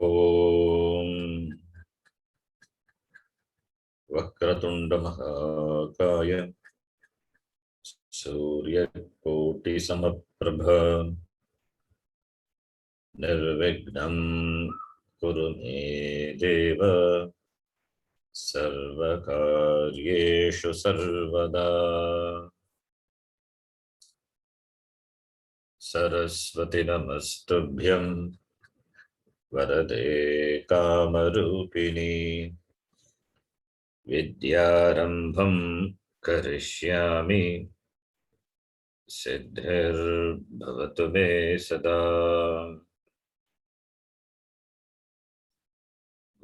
ओम वक्रतुंड महाकाय सूर्यकोटि समप्रभ निर्विघ्नं कुरु मे देव सर्वकार्येषु सर्वदा। सरस्वती नमस्तुभ्यं वरदे कामरूपिणी विद्यारंभं करिष्यामि सिद्धिर्भवतु मे सदा।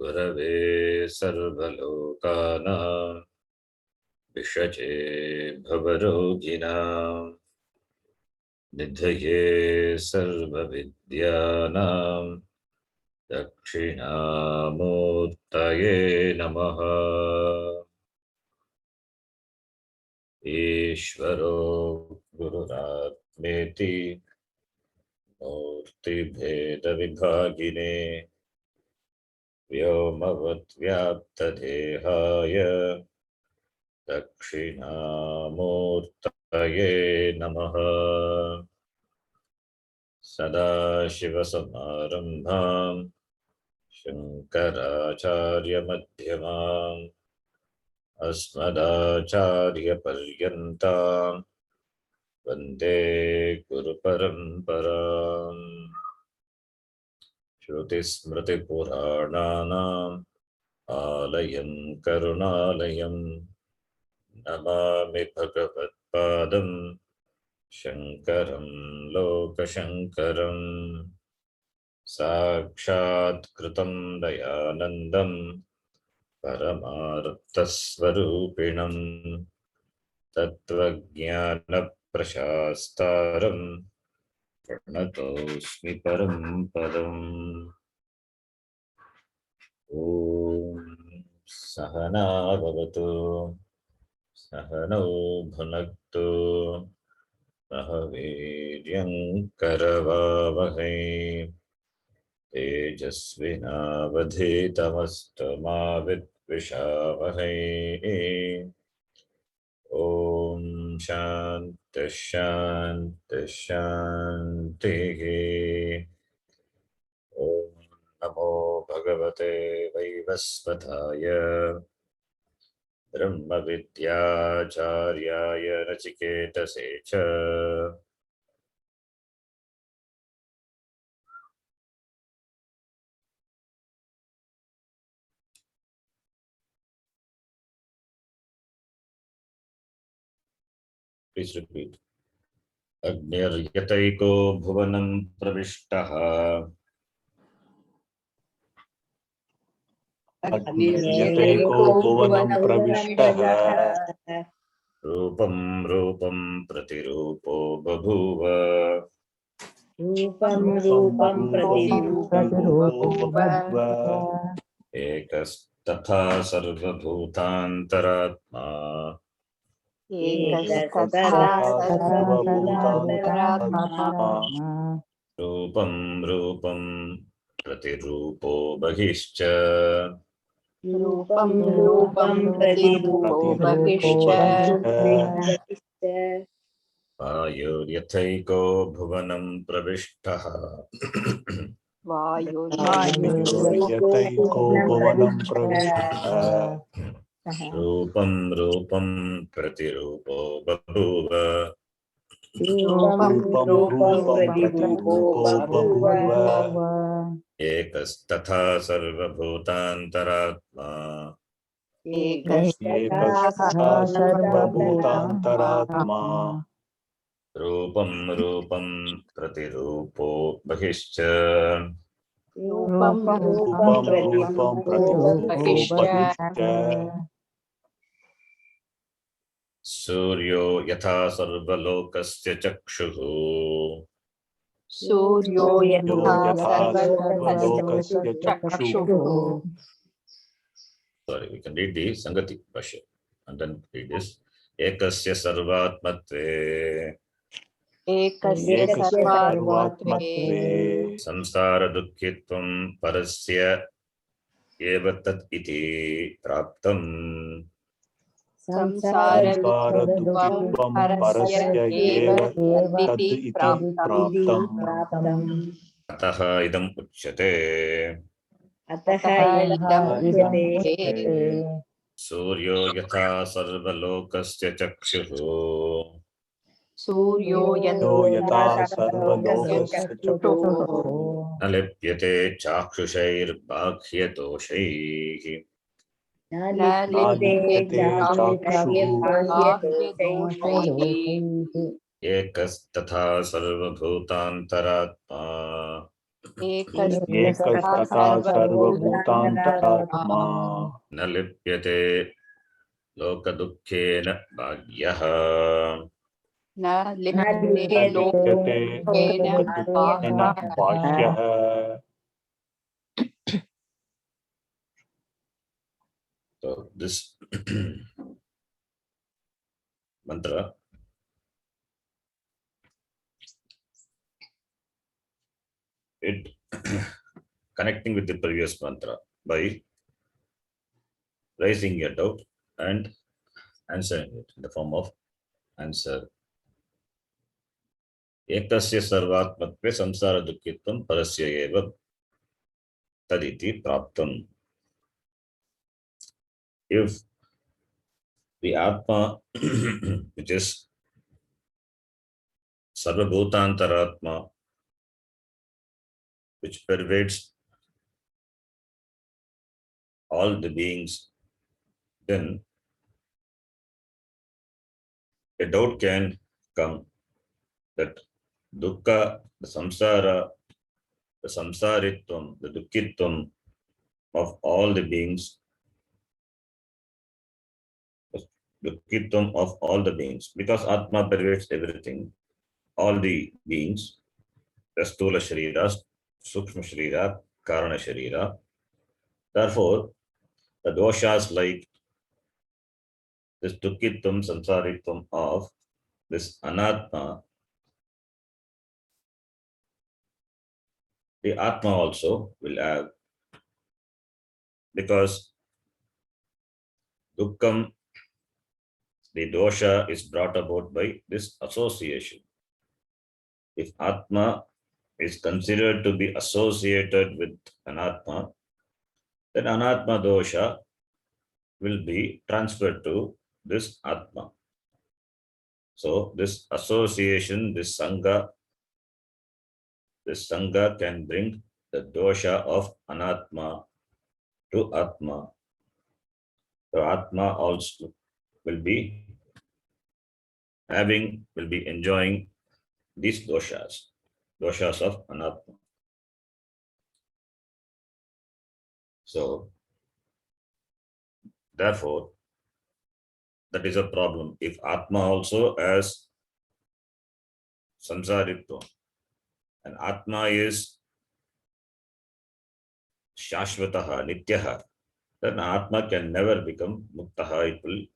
गुरवे सर्वलोकानां विषजे भवरोगिणां निधये सर्वविद्यानां दक्षिणामूर्तये नमः। ईश्वरो गुरुरात्मेति मूर्तिभेदविभागिने व्योमवद्व्याप्तदेहाय दक्षिणामूर्तये नमः। सदाशिवसमारम्भां शङ्कराचार्यमध्यमाम् अस्मदाचार्यपर्यन्तां वन्दे गुरुपरम्पराम्। श्रुतिस्मृतिपुराणानाम् आलयं करुणालयं नमामि भगवत्पादं शङ्करं लोकशङ्करम्। साक्षात् कृतं दयानन्दं परमार्थस्वरूपिणं तत्त्वज्ञानप्रशास्तारं प्रणतोऽस्मि परं पदम्। ॐ सहना भवतु सहनौ भुनक्तु सह वीर्यं करवावहै तेजस्विनावधीतमस्तु मा विद्विषावहै। ॐ शान्ति शान्ति शान्तिः। ॐ नमो भगवते वैवस्वताय ब्रह्मविद्याचार्याय नचिकेतसे च Please repeat. अग्निर्यतैको भुवनं प्रविष्टः अग्निर्यतैको भुवनं प्रविष्टः रूपं रूपं प्रतिरूपो बभूव रूपं रूपं प्रतिरूपो बभूव एकस्तथा सर्वभूतान्तरात्मा एकस्तथा सर्वभूतान्तरात्मा रूपं रूपं प्रतिरूपो बहिश्च रूपं रूपं प्रतिरूपो बहिश्च वायुर्यथैको भुवनं प्रविष्टः वायुर्यतैको भुवनं प्रविष्टः रूपं रूपं प्रतिरूपो बभूव रूपं रूपं प्रतिरूपो बभूव एकस्तथा सर्वभूतान्तरात्मा एकस्तथा सर्वभूतान्तरात्मा रूपं रूपं प्रतिरूपो बहिश्च रूपं रूपं रूपं रूपं प्रतिरूपो प्रतिरूपो बहिश्च बहिश्च सूर्यो यथा सर्वलोकस्य चक्षुः सूर्यो यथा यथा सर्वलोकस्य सर्वलोकस्य चक्षुः Sorry, we can read the Sangati Bhashya and then read this. Ekasya sarvatmatve एकस्य एकस्य सर्वात्मत्वे सर्वात्मत्वे संसारदुःखित्वं परस्य एव तत् इति प्राप्तम् संसारदुःखित्वं संसारदुःखित्वं परस्य परस्य एव एव तदिति तद् इति प्राप्तम् प्राप्तम् अतः इदम् उच्यते अतः इदम् इदम् उच्यते उच्यते सूर्यो यथा सर्वलोकस्य चक्षुः सूर्यो यो यथा यथा सर्वलोकस्य सर्वलोकस्य चक्षुः न लिप्यते चाक्षुषैर्बाह्यदोषैः न न लिप्यते चाक्षुः बाह्यदोषैः एकस्तथा सर्वभूतान्तरात्मा एकस्तथा सर्वभूतान्तरात्मा न लिप्यते लोकदुःखेन बाह्यः न न लिप्यते लिप्यते Loken लोकदुःखेन बाह्यः So this mantra it connecting with the previous mantra by raising a doubt and answering it in the form of answer. एकस्य सर्वात्मत्वे संसार दुःखित्वं परस्य एव तदिति प्राप्तम्. If the Atma, which is Sarvabhutantaratma, which pervades all the beings, then a doubt can come that dukkha, the samsara, the samsaritvam, the dukkitvam of all the beings, dukkitvam of all the beings, because Atma pervades everything, all the beings, the Stula Sharira, Sukshma Sharira, Karana Sharira. Therefore, the doshas like this dukkitvam, samsaritvam of this anatma, the atma also will have, because dukkham, the dosha is brought about by this association. If atma is considered to be associated with anatma, then anatma dosha will be transferred to this atma. So this association, this sangha can bring the dosha of anatma to atma. So atma also will be enjoying these doshas of anatma. So therefore, that is a problem. If atma also has samsaritva, and atma is shashvataha, nityaha, then atma can never become muktaha. It will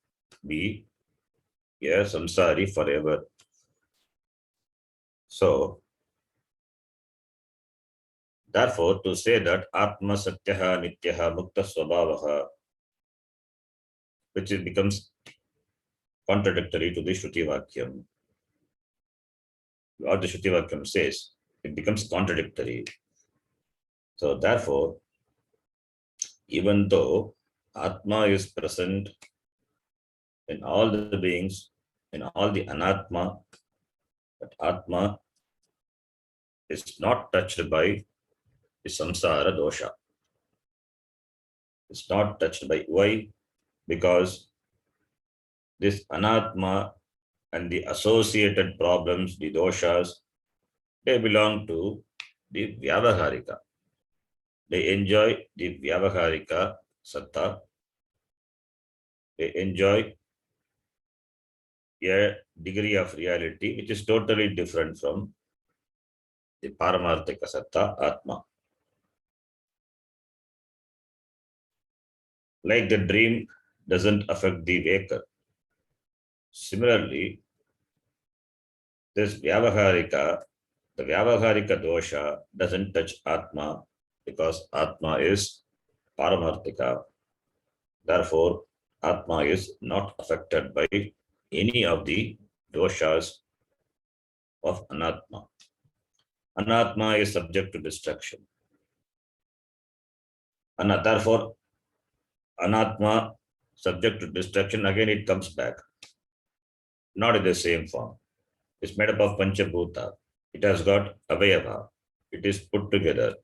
be a samsari forever. So therefore, to say that atma satyaha, nityaha, mukta swabhavaha, which becomes contradictory to the Shruti Vakyam. What the Shruti Vakyam says, it becomes contradictory. So therefore, even though Atma is present in all the beings, in all the anatma, but Atma is not touched by the samsara dosha. It's not touched by. Why? Because this anatma and the associated problems, the doshas, they belong to the vyavaharika. They enjoy the vyavaharika satta. They enjoy a degree of reality which is totally different from the paramarthika satta atma. Like the dream doesn't affect the waker. Similarly, this Vyavaharika, the Vyavaharika dosha doesn't touch Atma because Atma is Paramarthika. Therefore, Atma is not affected by any of the doshas of Anatma. Anatma is subject to destruction. And therefore, Anatma subject to destruction, again it comes back. Not in the same form. It's made up of Panchabhuta. It has got Avayava. It is put together.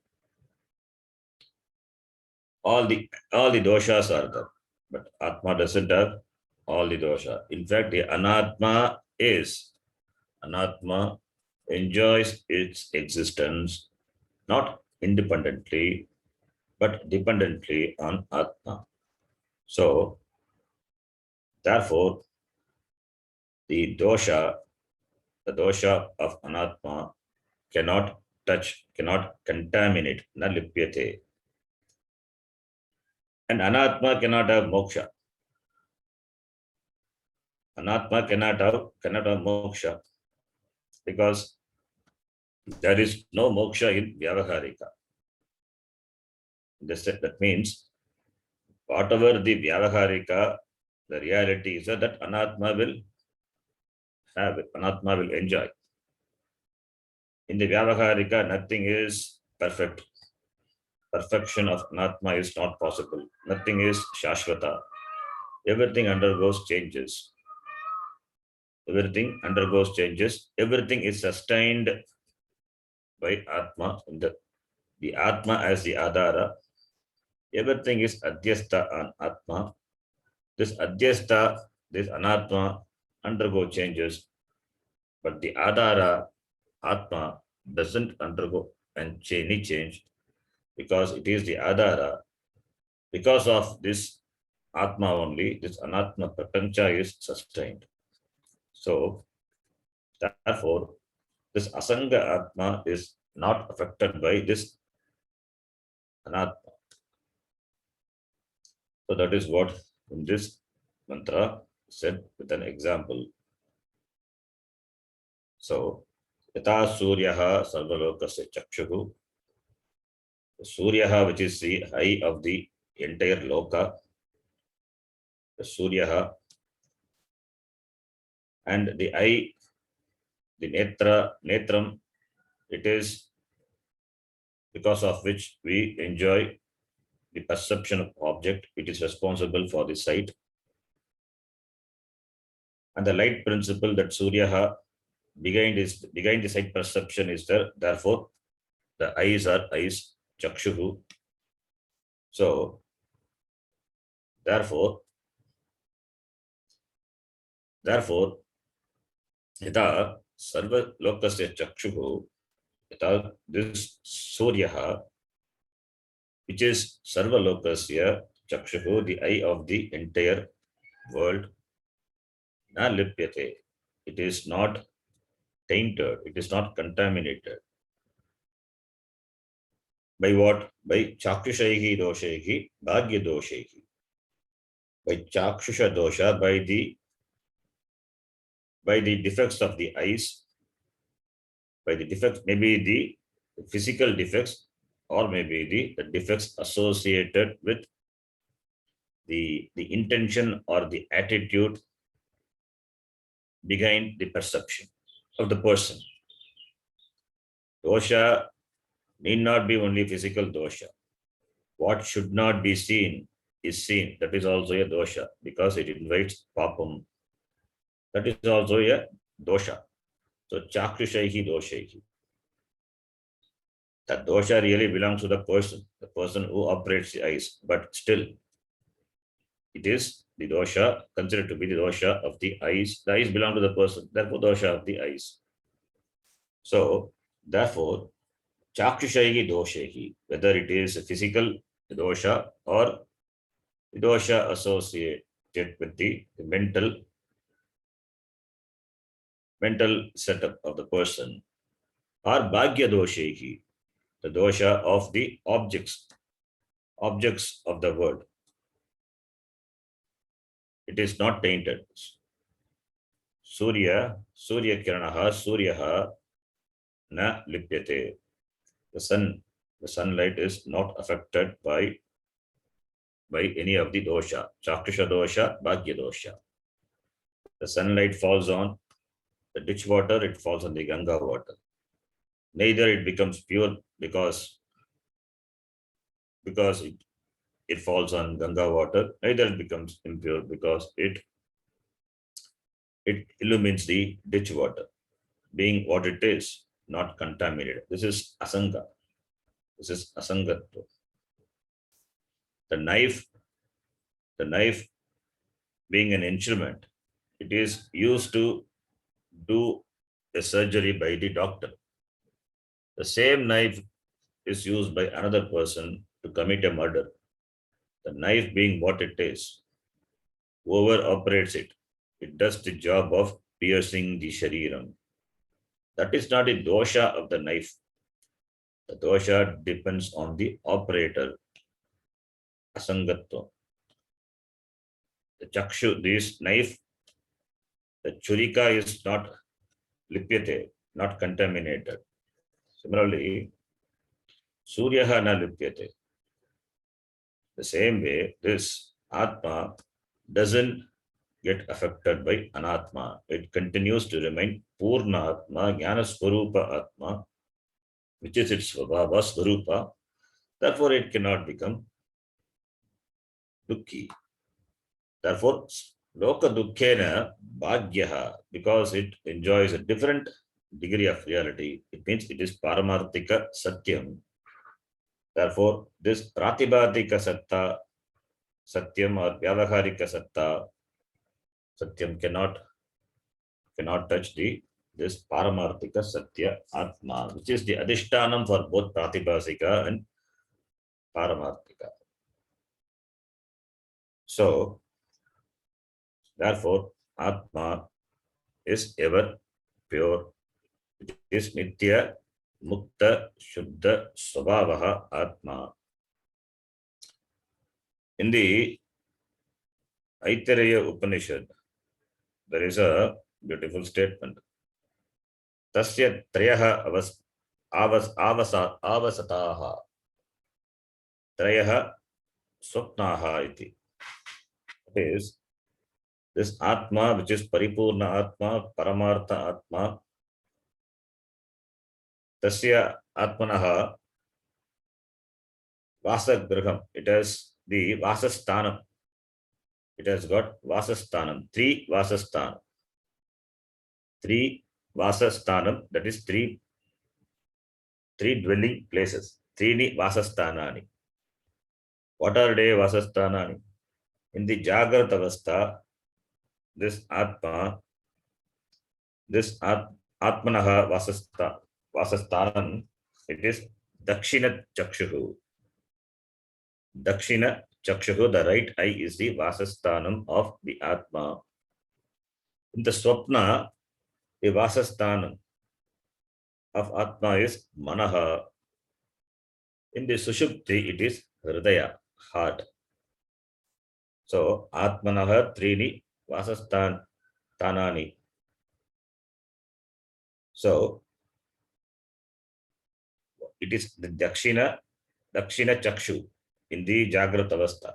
All the doshas are there, but Atma doesn't have all the dosha. In fact, the Anatma enjoys its existence not independently, but dependently on Atma. So, therefore, the dosha of Anatma cannot touch, cannot contaminate, na lipyate. And Anatma cannot have moksha. Anatma cannot have moksha because there is no moksha in Vyavaharika. That means whatever the Vyavaharika, the reality is that Anatma will have it, Anatma will enjoy. In the Vyavaharika, nothing is perfect. Perfection of Anatma is not possible. Nothing is Shashvata. Everything undergoes changes. Everything undergoes changes. Everything is sustained by Atma. The Atma as the Adhara. Everything is Adhyastha on Atma. This Adhyastha, this Anatma undergo changes. But the Adhara, Atma, doesn't undergo any change because it is the Adhara. Because of this Atma only, this Anatma Prapancha is sustained. So, therefore, this Asanga Atma is not affected by this Anatma. So, that is what in this mantra said with an example. So, Yata Suryaha Sarvalokasya Chakshuhu. Suryaha, which is the eye of the entire Loka, the Suryaha, and the eye, the Netram, it is because of which we enjoy the perception of object. It is responsible for the sight. And the light principle that Suryaha behind the sight perception is there. Therefore, the eyes are eyes, Chakshuhu. So, therefore, yata sarva lokasya chakshuhu, yata this Suryaha, which is sarva lokasya chakshuhu, the eye of the entire world, na lipyate. It is not tainted, it is not contaminated. By what? By chakushaihi doshaihi, bhagya doshaihi. By chakshusha dosha, by the defects of the eyes, by the defects, maybe the physical defects, or maybe the defects associated with the intention or the attitude behind the perception of the person. Dosha need not be only physical dosha. What should not be seen is seen. That is also a dosha because it invites papam. That is also a dosha. So chakrishaihi doshaihi. That dosha really belongs to the person who operates the eyes, but still it is the dosha considered to be the dosha of the eyes. The eyes belong to the person, therefore dosha of the eyes. So therefore, chakrishaihi doshaihi, whether it is a physical dosha or the dosha associated with the mental setup of the person, or bhagya doshaihi, the dosha of the objects of the world. It is not tainted. Surya Kiranaha, Suryaha na lipyate. The sunlight is not affected by any of the dosha, Chaksha dosha, Bhagya dosha. The sunlight falls on the ditch water, it falls on the Ganga water. Neither it becomes pure because it falls on Ganga water, neither it becomes impure because it illumines the ditch water, being what it is, not contaminated. This is asanga. This is asangatva. The knife being an instrument, it is used to do a surgery by the doctor. The same knife is used by another person to commit a murder. The knife being what it is, whoever operates it, it does the job of piercing the shariram. That is not a dosha of the knife. The dosha depends on the operator. Asangatva. The chakshu, this knife, the churika is not lipyate, not contaminated. Similarly, suryaha na lipyate. The same way, this atma doesn't get affected by anatma. It continues to remain purna atma, jnana swarupa atma, which is its svabhava swarupa. Therefore, it cannot become dukhi. Therefore, loka dukkhena bhagyaha, because it enjoys a different degree of reality, it means it is paramarthika satyam. Therefore, this pratibhadika satta, satyam or vyavaharika satta, satyam cannot touch this paramarthika satya atma, which is the adhishtanam for both pratibhasika and paramarthika. So, therefore, atma is ever pure. It is nitya, mukta, shuddha, svabhavaha atma. In the Aitareya Upanishad, there is a beautiful statement. Tasya trayaha avasataha. Trayaha swapnaha iti. That is, this atma, which is paripurna atma, paramartha atma, tasya atmanaha vasagraham. It has the vasasthanam. It has got vasasthanam, three vasasthanam. Three vasasthanam, that is three dwelling places. Three vasasthanani. What are they vasasthanani? In the Jagrat Avastha, this atmanaha vasasthanam, it is dakshina chakshuhu. Dakshina chakshuhu, the right eye, is the vasasthanam of the atma. In the swapna, the vasasthanam of atma is manaha. In the sushupti, it is hridaya, heart. So, atmanaha trini vasasthanani. So, it is the dakshina chakshu in the Jagrat Avastha,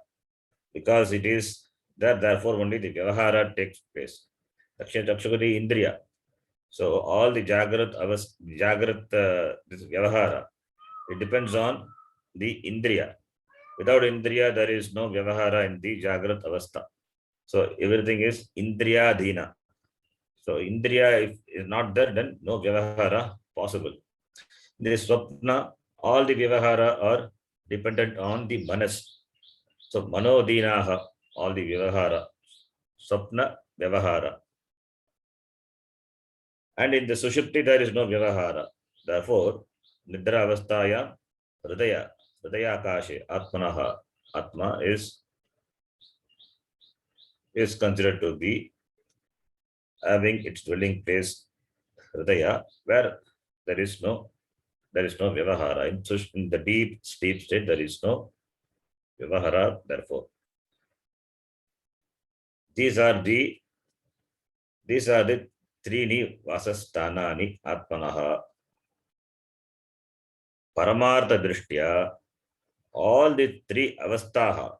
because it is that, therefore only the Vyavahara takes place. Dakshina chakshu is the Indriya. So all the Jagrat this Vyavahara, it depends on the Indriya. Without Indriya, there is no Vyavahara in the Jagrat Avastha. So everything is Indriya Dina. So Indriya, if is not there, then no Vyavahara possible. In the Swapna, all the Vyavahara are dependent on the Manas. So Manodinaha, all the Vyavahara. Swapna Vyavahara. And in the Sushupti, there is no Vyavahara. Therefore, Nidra Avasthaya, Hridaya Kashe, Atmanaha, Atma is considered to be having its dwelling place, Hridaya, where there is no Vyavahara. In the deep sleep state, there is no Vyavahara. Therefore, these are the त्रीणि वासस्थानानि आत्मनः. Paramartha Drishtya, all the three avasthaha,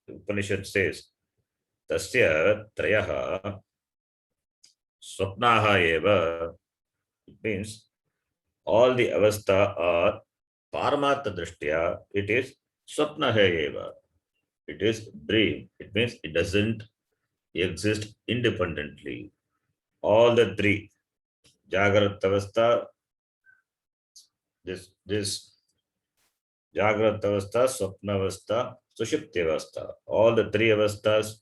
Upanishad says, Tasya Trayaha Swapnaha Eva. It means all the avastha are Paramartha Drishtya, it is Swapnaha Eva. It is dream. It means it doesn't exist independently. All the three, Jagrat Avastha, this Jagrat Avastha, Swapna Avastha, Sushupti Avastha, all the three avasthas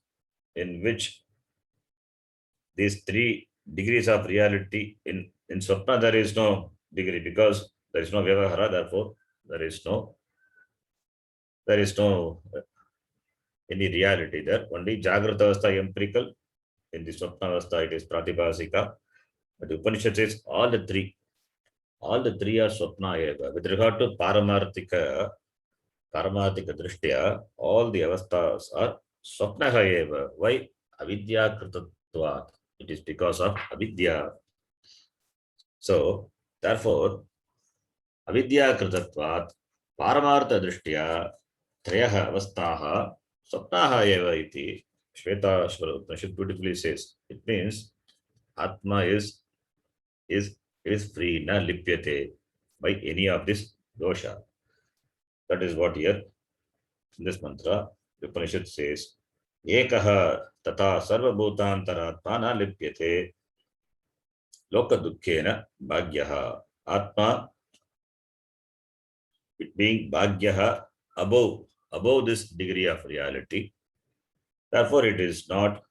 in which these three degrees of reality, in Swapna there is no degree because there is no Vyavahara, therefore there is no any reality there. Only Jagrata Avastha empirical, in the Swapna Avastha it is Pratibhasika. But the Upanishad says all the three are Swapna Eva. With regard to Paramarthika Drishtya, all the avasthas are Swapnaha Eva. Why? Avidya Kritatvat. It is because of avidya. So, therefore, avidya Kritatvat, Paramartha Drishtya, Trayaha Avastaha, Swapnaha Eva iti. Shweta Upanishad beautifully says. It means Atma is free, na lipyate by any of this dosha. That is what here in this mantra the Upanishad says. Ekaha tata sarvabhutantaratma na lipyate lokadukkhena bhagyaha. Atma, it being bhagyaha, above this degree of reality. Therefore, it is not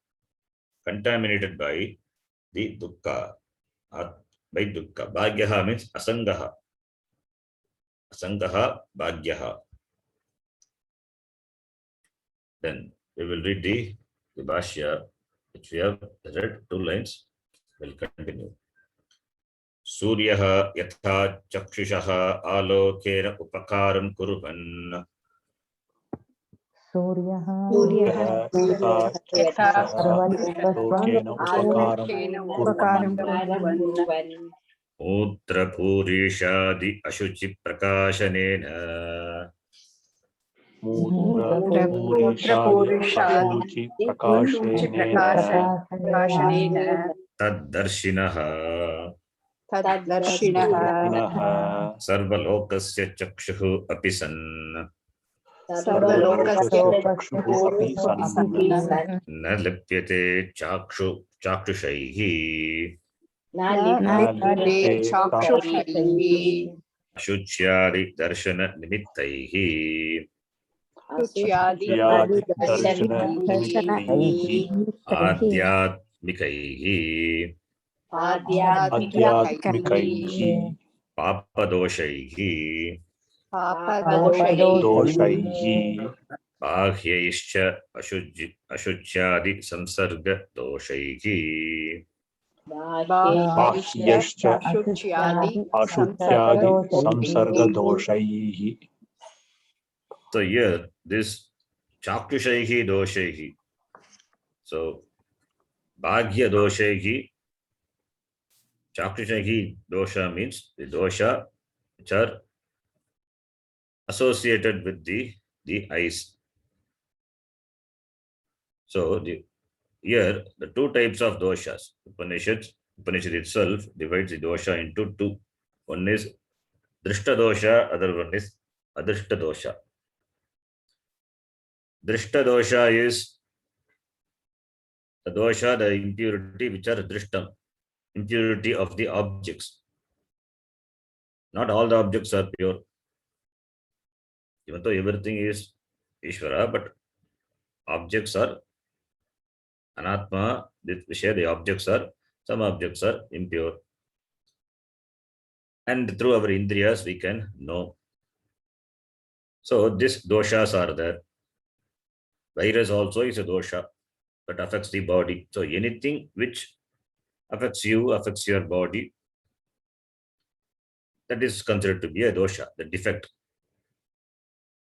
contaminated by the dukkha. By dukkha. Bhagyaha means asangaha. Asangaha bhagyaha. Then we will read the Bhashya, which we have read 2 lines. We'll continue. Suryah yatha chakshushaha alokeන upakaram kurvan. सूर्यः यथा चक्षुषः लोकेन उपकारं उपकारं कुर्वन् कुर्वन् मूत्रपूरीषादि अशुचि प्रकाशनेन मूत्रपूरिषादि प्रकाशनेन तद्दर्शिनः तद्दर्शिनः सर्वलोकस्य चक्षुः अपि सन् सर्वलोकस्य चक्षुः अपि सन् न लिप्यते चाक्षुषैः न लिप्यते चाक्षुषैः अशुच्यादि दर्शन निमित्तैः शुच्यादि दर्शननिमित्तैः आध्यात्मिकैः आध्यात्मिकैः पापदोषैः दोषैः बाह्यैश्च अशुच्यादि संसर्ग दोषैः बाह्यश्च शुच्यादि अशुच्यादि संसर्गदोषैः. So here this chakushaihi doshaihi. So bhagya doshaihi, chakushaihi dosha means the dosha which are associated with the eyes. So here the 2 types of doshas. Upanishad itself divides the dosha into 2. One is drishta dosha, other one is adrishta dosha. Drishta dosha is the dosha, the impurity which are drishtam, impurity of the objects. Not all the objects are pure. Even though everything is Ishvara, but objects are anatma, the objects are, some objects are impure. And through our indriyas we can know. So these doshas are there. Virus also is a dosha that affects the body. So anything which affects you, affects your body, that is considered to be a dosha, the defect.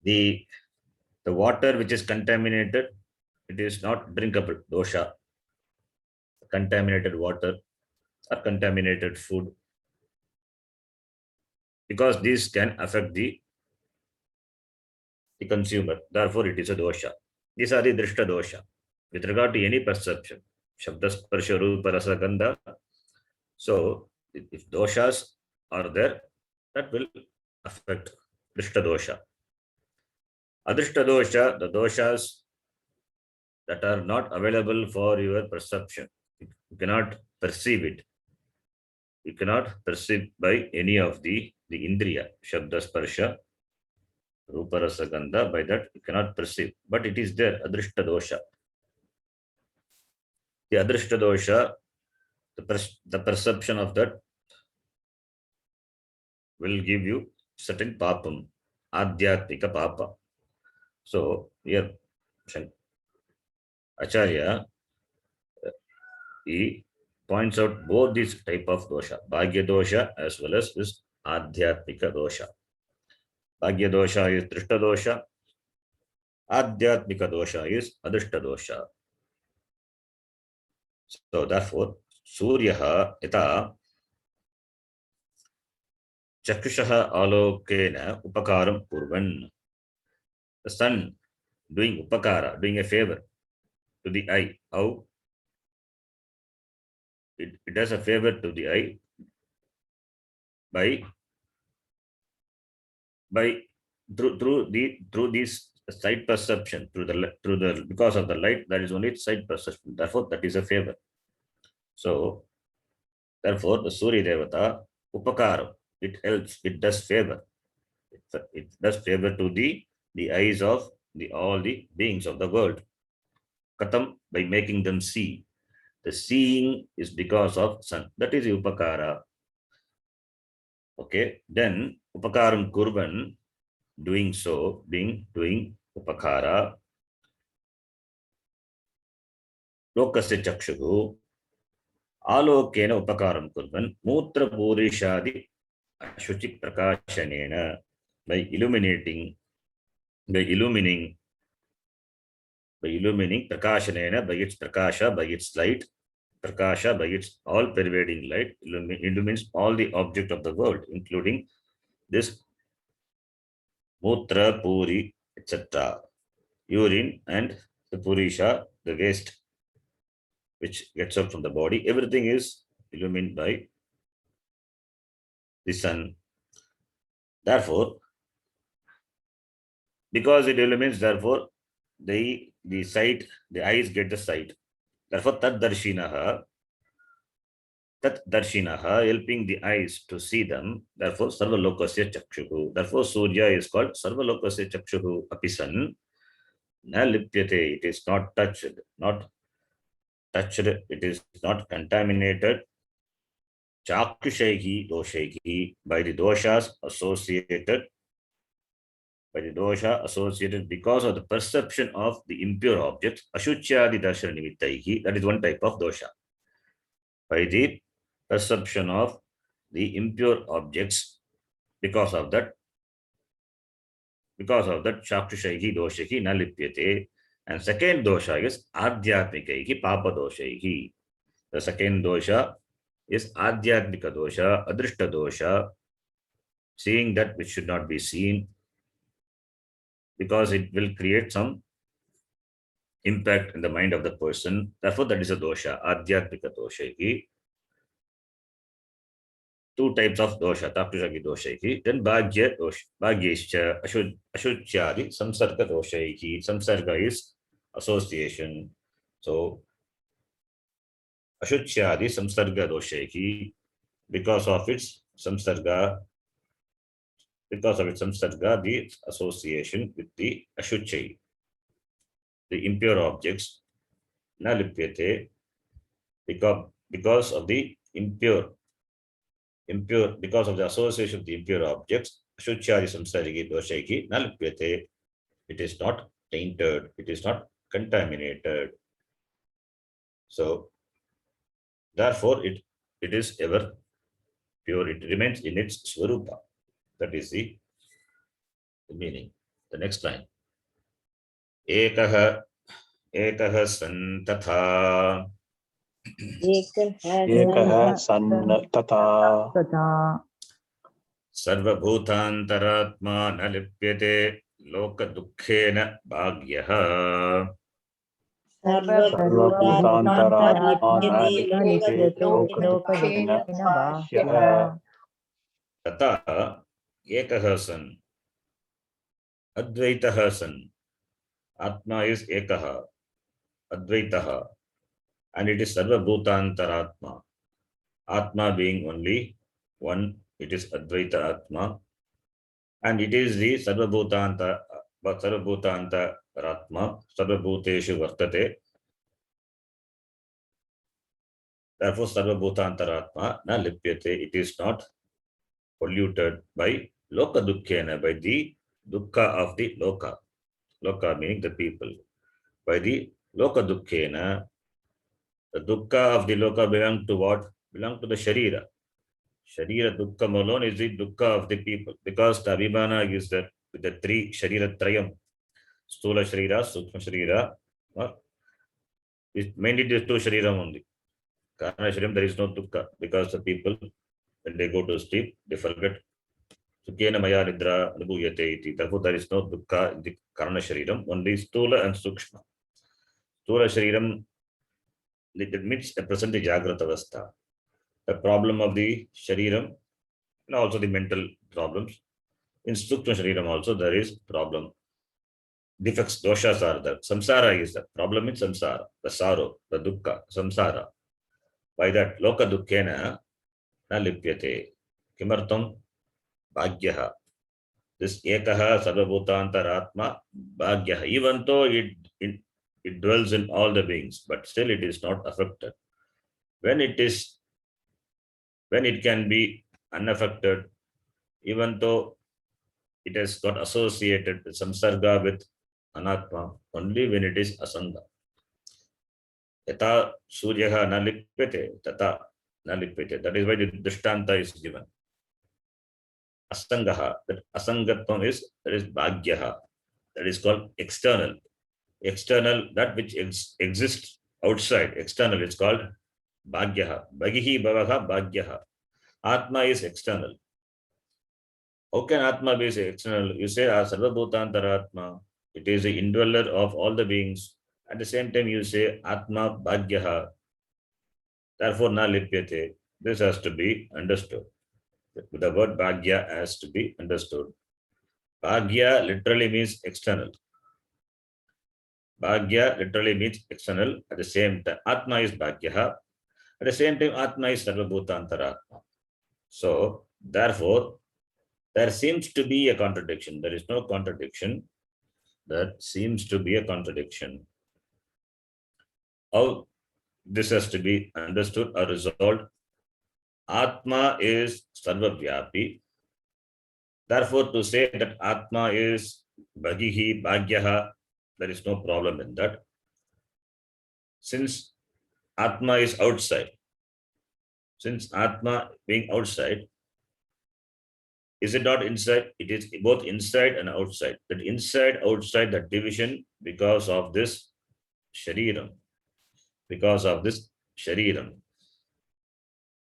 The water which is contaminated, it is not drinkable, dosha. contaminated water or contaminated food, because these can affect the consumer. Therefore, it is a dosha. These are the drishta dosha. With regard to any perception, shabda, sparsha, rupa, rasa, gandha. So, if doshas are there, that will affect drishta dosha. Adrishta dosha, the doshas that are not available for your perception. You cannot perceive it. You cannot perceive by any of the indriya, shabda, sparsha, rupa, rasa, gandha. By that you cannot perceive, but it is there, adrishta dosha. The adrishta dosha, the perception of that will give you certain papam, adhyatmika papa. So here Acharya, he points out both these type of dosha, bhagya dosha as well as this adhyatmika dosha. Bhagya dosha is drishta dosha, adhyatmika dosha is adrishta dosha. So therefore, Suryaha yata chakshushah alokena upakaram kurvan. The sun doing upakara, doing a favor to the eye. How? It does a favor to the eye by through this sight perception, through the because of the light, that is only sight perception. Therefore, that is a favor. So therefore, the Surya Devata upakaram, it helps, it does favor. It does favor to the eyes of all the beings of the world. Katam, by making them see. The seeing is because of sun. That is upakara. Okay. Then upakaram kurvan, doing so, doing upakara. Lokasya chakshuhu alokena upakaram kurvan mutra purishadi ashuchi prakashanena, by illuminating prakashanena, by its prakasha, by its light, prakasha, by its all pervading light, illumines all the object of the world, including this mutra, puri, etc. Urine and the purisha, the waste which gets up from the body, everything is illumined by the sun. Therefore, because it illumines, therefore the sight, the eyes get the sight. Therefore, tat darshinaha, helping the eyes to see them. Therefore, sarvalokasya chakshuhu. Therefore, Surya is called sarvalokasya chakshuhu apisan. Na lipyate, it is not touched, it is not contaminated. Chakushaihi doshaihi, by the doshas associated, because of the perception of the impure objects. Ashuchyadi darshana nimittaihi, that is one type of dosha. By the perception of the impure objects, because of that chakushaihi doshaihi na lipyate. And second dosha is adhyatmikaihi papa doshaihi. The second dosha is adhyatmika dosha, adrishta dosha, seeing that which should not be seen, because it will create some impact in the mind of the person. Therefore, that is a dosha, adhyatmika dosha. Two types of dosha, takushaki dosha. Then bhagya dosha, bhagyescha, ashuchyadi, samsarga dosha. Samsarga is association. So, ashuchyadi samsarga dosha, because of its samsarga, the association with the ashuchai, the impure objects, na lipyate, because of the impure, because of the association of the impure objects, ashuchari samsarigi doshaki na lipyate, it is not tainted, it is not contaminated. So therefore it is ever pure, it remains in its swarupa. That is the meaning. The next line. Ekaha san tatha एकः सन् तथा सर्वभूतान्तरात्मा न लिप्यते लोकदुःखेन भाग्यः। सर्वभूतान्तरात्मा न लिप्यते लोकदुःखेन लोकदुःखेन बाह्यः। तथा एकः सन् अद्वैतः सन्, Atma is Ekaha, Advaitaha, and it is Sarvabhutantaratma. Atma being only one, it is Advaita Atma, and it is the Sarvabhutantaratma, Sarvabhuteshu Vartate. Therefore, Sarvabhutantaratma na lipyate, it is not polluted by Loka Dukkhena, by the Dukkha of the Loka. Loka meaning the people. By the Loka Dukkhena, the dukkha of the loka belong to what? Belong to the sharira. Sharira dukkha alone is the dukkha of the people, because the abhimana is that with the three sharira trayam, stula sharira, sukshma sharira, or it's mainly the two sharira only. Karana sharim, there is no dukkha, because the people, when they go to sleep, they forget. Sukhena maya nidra anubhuyate iti. Therefore, there is no dukkha in the karana shariram, only stula and sukshma. Stula shariram, it means the present jagrata avastha. The problem of the shariram and also the mental problems. In Sukshma Shariram also there is problem. Defects, doshas are there. Samsara is the problem in samsara, the sorrow, the dukkha, samsara. By that, loka dukkhena na lipyate. Kimartam bhagyaha. This ekaha sarvabhutantaratma bhagyaha. Even though it dwells in all the beings, but still it is not affected. When it can be unaffected, even though it has got associated with samsarga with anatma, only when it is asanga. Yata suryaha na lipyate, tata na lipyate. That is why the drishtanta is given. Asangaha, that asangatvam is, that is bhagyaha. That is called external. External, that which exists outside, external is called bhagyaha. Bhagihi bhavaha bhagyaha. Atma is external. How can Atma be external? You say, Sarvabhutantaratma. It is the indweller of all the beings. At the same time, you say, Atma Bhagyaha. Therefore, na lipyate. This has to be understood. The word Bhagya has to be understood. Bhagya literally means external. Bhagya literally means external. At the same time, Atma is Bhagyaha. At the same time, Atma is Sarvabhutantaratma. So, therefore, there seems to be a contradiction. There is no contradiction. There seems to be a contradiction. How this has to be understood or resolved? Atma is sarvavyapi. Therefore, to say that Atma is bhagihi, bhagyaha, there is no problem in that. Since Atma is outside, since Atma being outside, is it not inside? It is both inside and outside. That inside, outside, that division, because of this shariram, because of this shariram,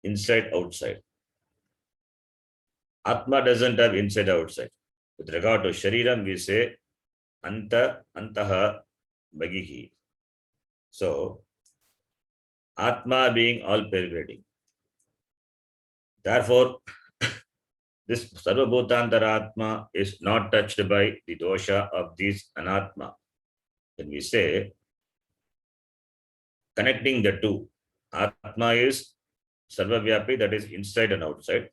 inside, outside. Atma doesn't have inside, outside. With regard to shariram, we say anta, antaha, bhagihi. So, Atma being all pervading. Therefore, this Sarvabhutantaratma is not touched by the dosha of this anatma. When we say, connecting the two, Atma is Sarvavyapi, that is inside and outside.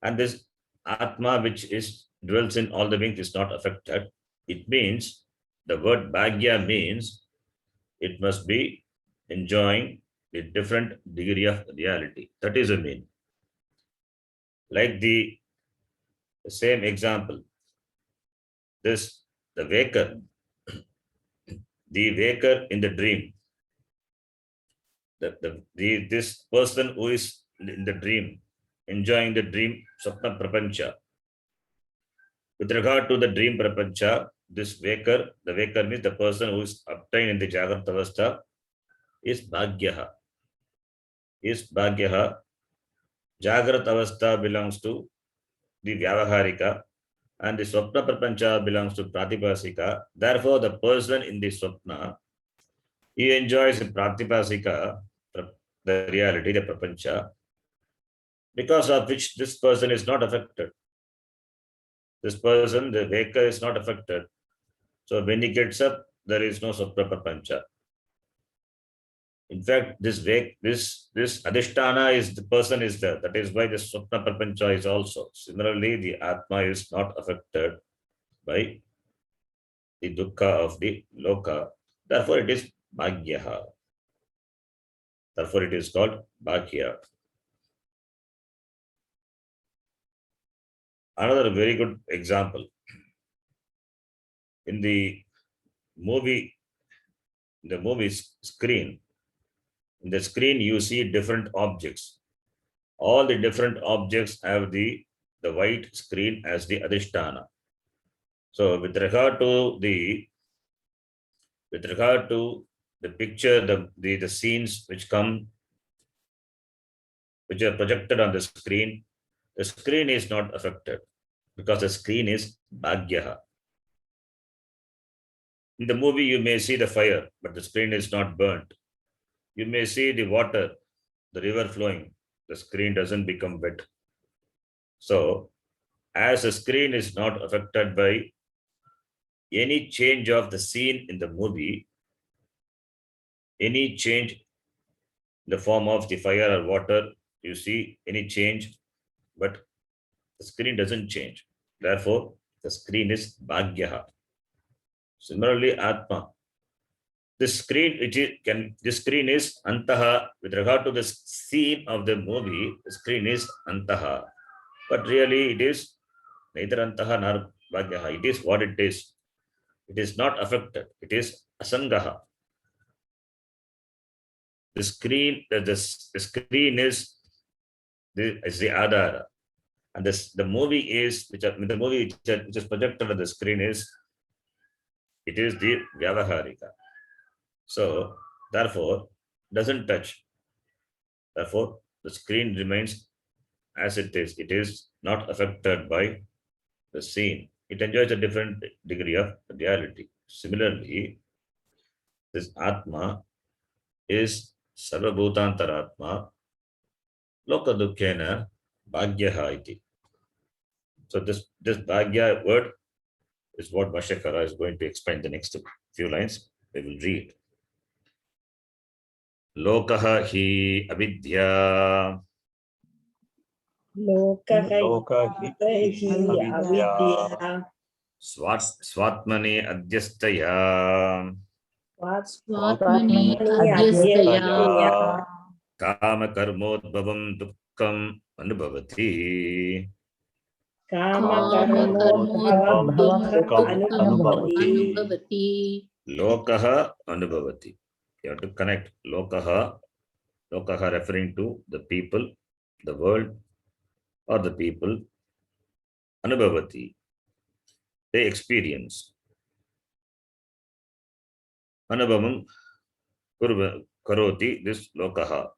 And this Atma, which is dwells in all the beings, is not affected. It means, the word Bhagya means, it must be enjoying a different degree of reality. That is a mean. Like the same example, the waker in the dream, this person who is in the dream, enjoying the dream, Sapna Prapancha. With regard to the dream Prapancha, this waker, the waker means the person who is obtained in the Jagrata Avastha, is Bhagyaha. is Bhagyaha. Jagrat Avastha belongs to the Vyavaharika, and the Swapna Prapancha belongs to Pratipasika. Therefore, the person in the Swapna, he enjoys the Pratipasika, the reality, the Prapancha, because of which this person is not affected. This person, the Veka, is not affected. So when he gets up, there is no Swapna Prapancha. In fact, this Adhisthana is the person is there. That is why the Swapna Prapancha is also. Similarly, the Atma is not affected by the dukkha of the loka. Therefore, it is Bhagyaha. Therefore, it is called Bhagya. Another very good example. In the movie screen, in the screen you see different objects. All the different objects have the white screen as the Adhisthana. So with regard to the picture, the scenes which are projected on the screen is not affected because the screen is Bhagyaha. In the movie, you may see the fire, but the screen is not burnt. You may see the water, the river flowing, the screen doesn't become wet. So, as the screen is not affected by any change of the scene in the movie, any change in the form of the fire or water, you see any change, but the screen doesn't change. Therefore, the screen is Bhagyaha. Similarly, Atma. This screen is Antaha. With regard to the scene of the movie, the screen is Antaha. But really, it is neither Antaha nor Bhagyaha. It is what it is. It is not affected. It is Asangaha. The screen is the Adhara. And the movie which is projected on the screen is the Vyavaharika. So, therefore, doesn't touch. Therefore, the screen remains as it is. It is not affected by the scene. It enjoys a different degree of reality. Similarly, this Atma is Sarvabhutantaratma Lokadukkhena Bhagyaha iti. So this Bhagya word is what Bhashyakara is going to explain the next few lines. We will read. Lokaha hi avidya. Swatmani adhyastaya. Swatmani adhyastaya. Kama karmodbhavam dukkam anubhavati. Anubhavati. Lokaha anubhavati. You have to connect Lokaha referring to the people, the world, or the people. Anubhavati, they experience. Anubhavam karoti, this Lokaha.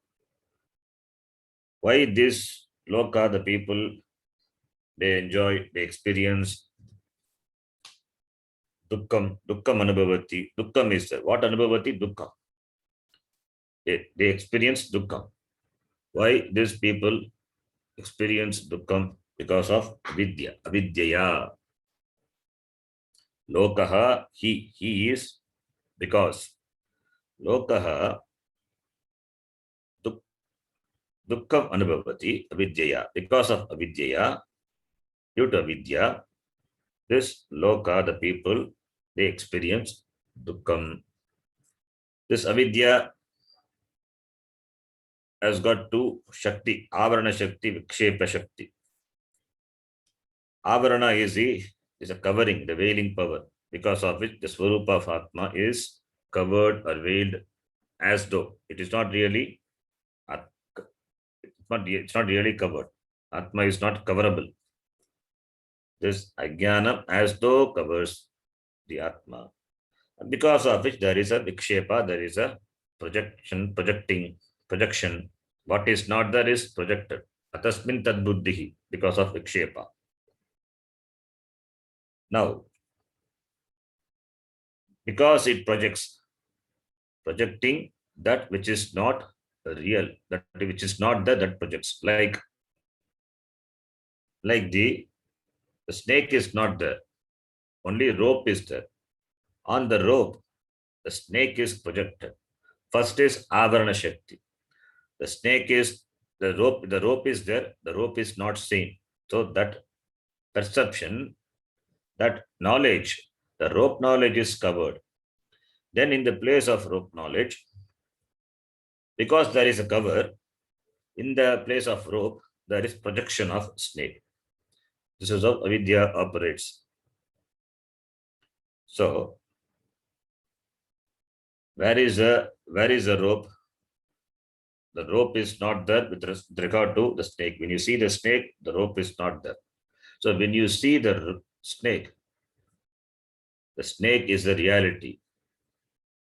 Why this Loka, the people, they enjoy, they experience dukkam anubhavati. Dukkam is there. What anubhavati? Dukkam. They experience dukkam. Why these people experience dukkam? Because of avidyaya. Lokaha, he is, because Lokaha dukkam anubhavati avidyaya. Because of avidyaya, due to avidya, this Loka, the people, they experience dukkam. This avidya has got two Shakti, Avarana Shakti, Vikshepa Shakti. Avarana is a covering, the veiling power, because of which the Swarupa of Atma is covered or veiled as though. It is not really, it's not really covered. Atma is not coverable. This Ajnana as though covers the Atma. And because of which there is a Vikshepa, there is a projection What is not there is projected. Atasmin tad buddhihi, because of vikshepa. Now, because it projecting that which is not real, that which is not there, that projects. Like the snake is not there, only rope is there. On the rope, the snake is projected. First is Avarana Shakti. The snake is the rope is there, the rope is not seen. So that perception, that knowledge, the rope knowledge is covered. Then in the place of rope knowledge, because there is a cover, in the place of rope, there is projection of snake. This is how avidya operates. So, where is the rope? The rope is not there with regard to the snake. When you see the snake, the rope is not there. So when you see the snake is a reality.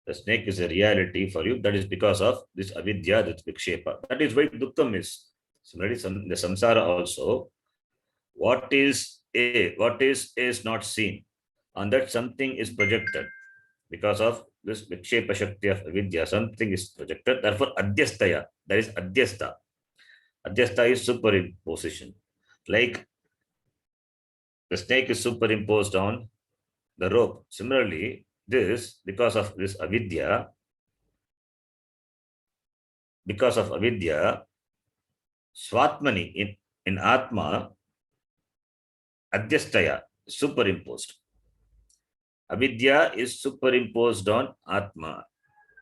The snake is a reality for you. That is because of this avidya, that's vikshepa. That is why dukkham is. Similarly, the samsara also, what is not seen. On that something is projected. Because of this vikshepa shakti of avidya, something is projected. Therefore, adhyastaya, that is adhyasta. Adhyasta is superimposition. Like the snake is superimposed on the rope. Similarly, this, because of this avidya, swatmani, in atma, adhyastaya, superimposed. Avidya is superimposed on atma.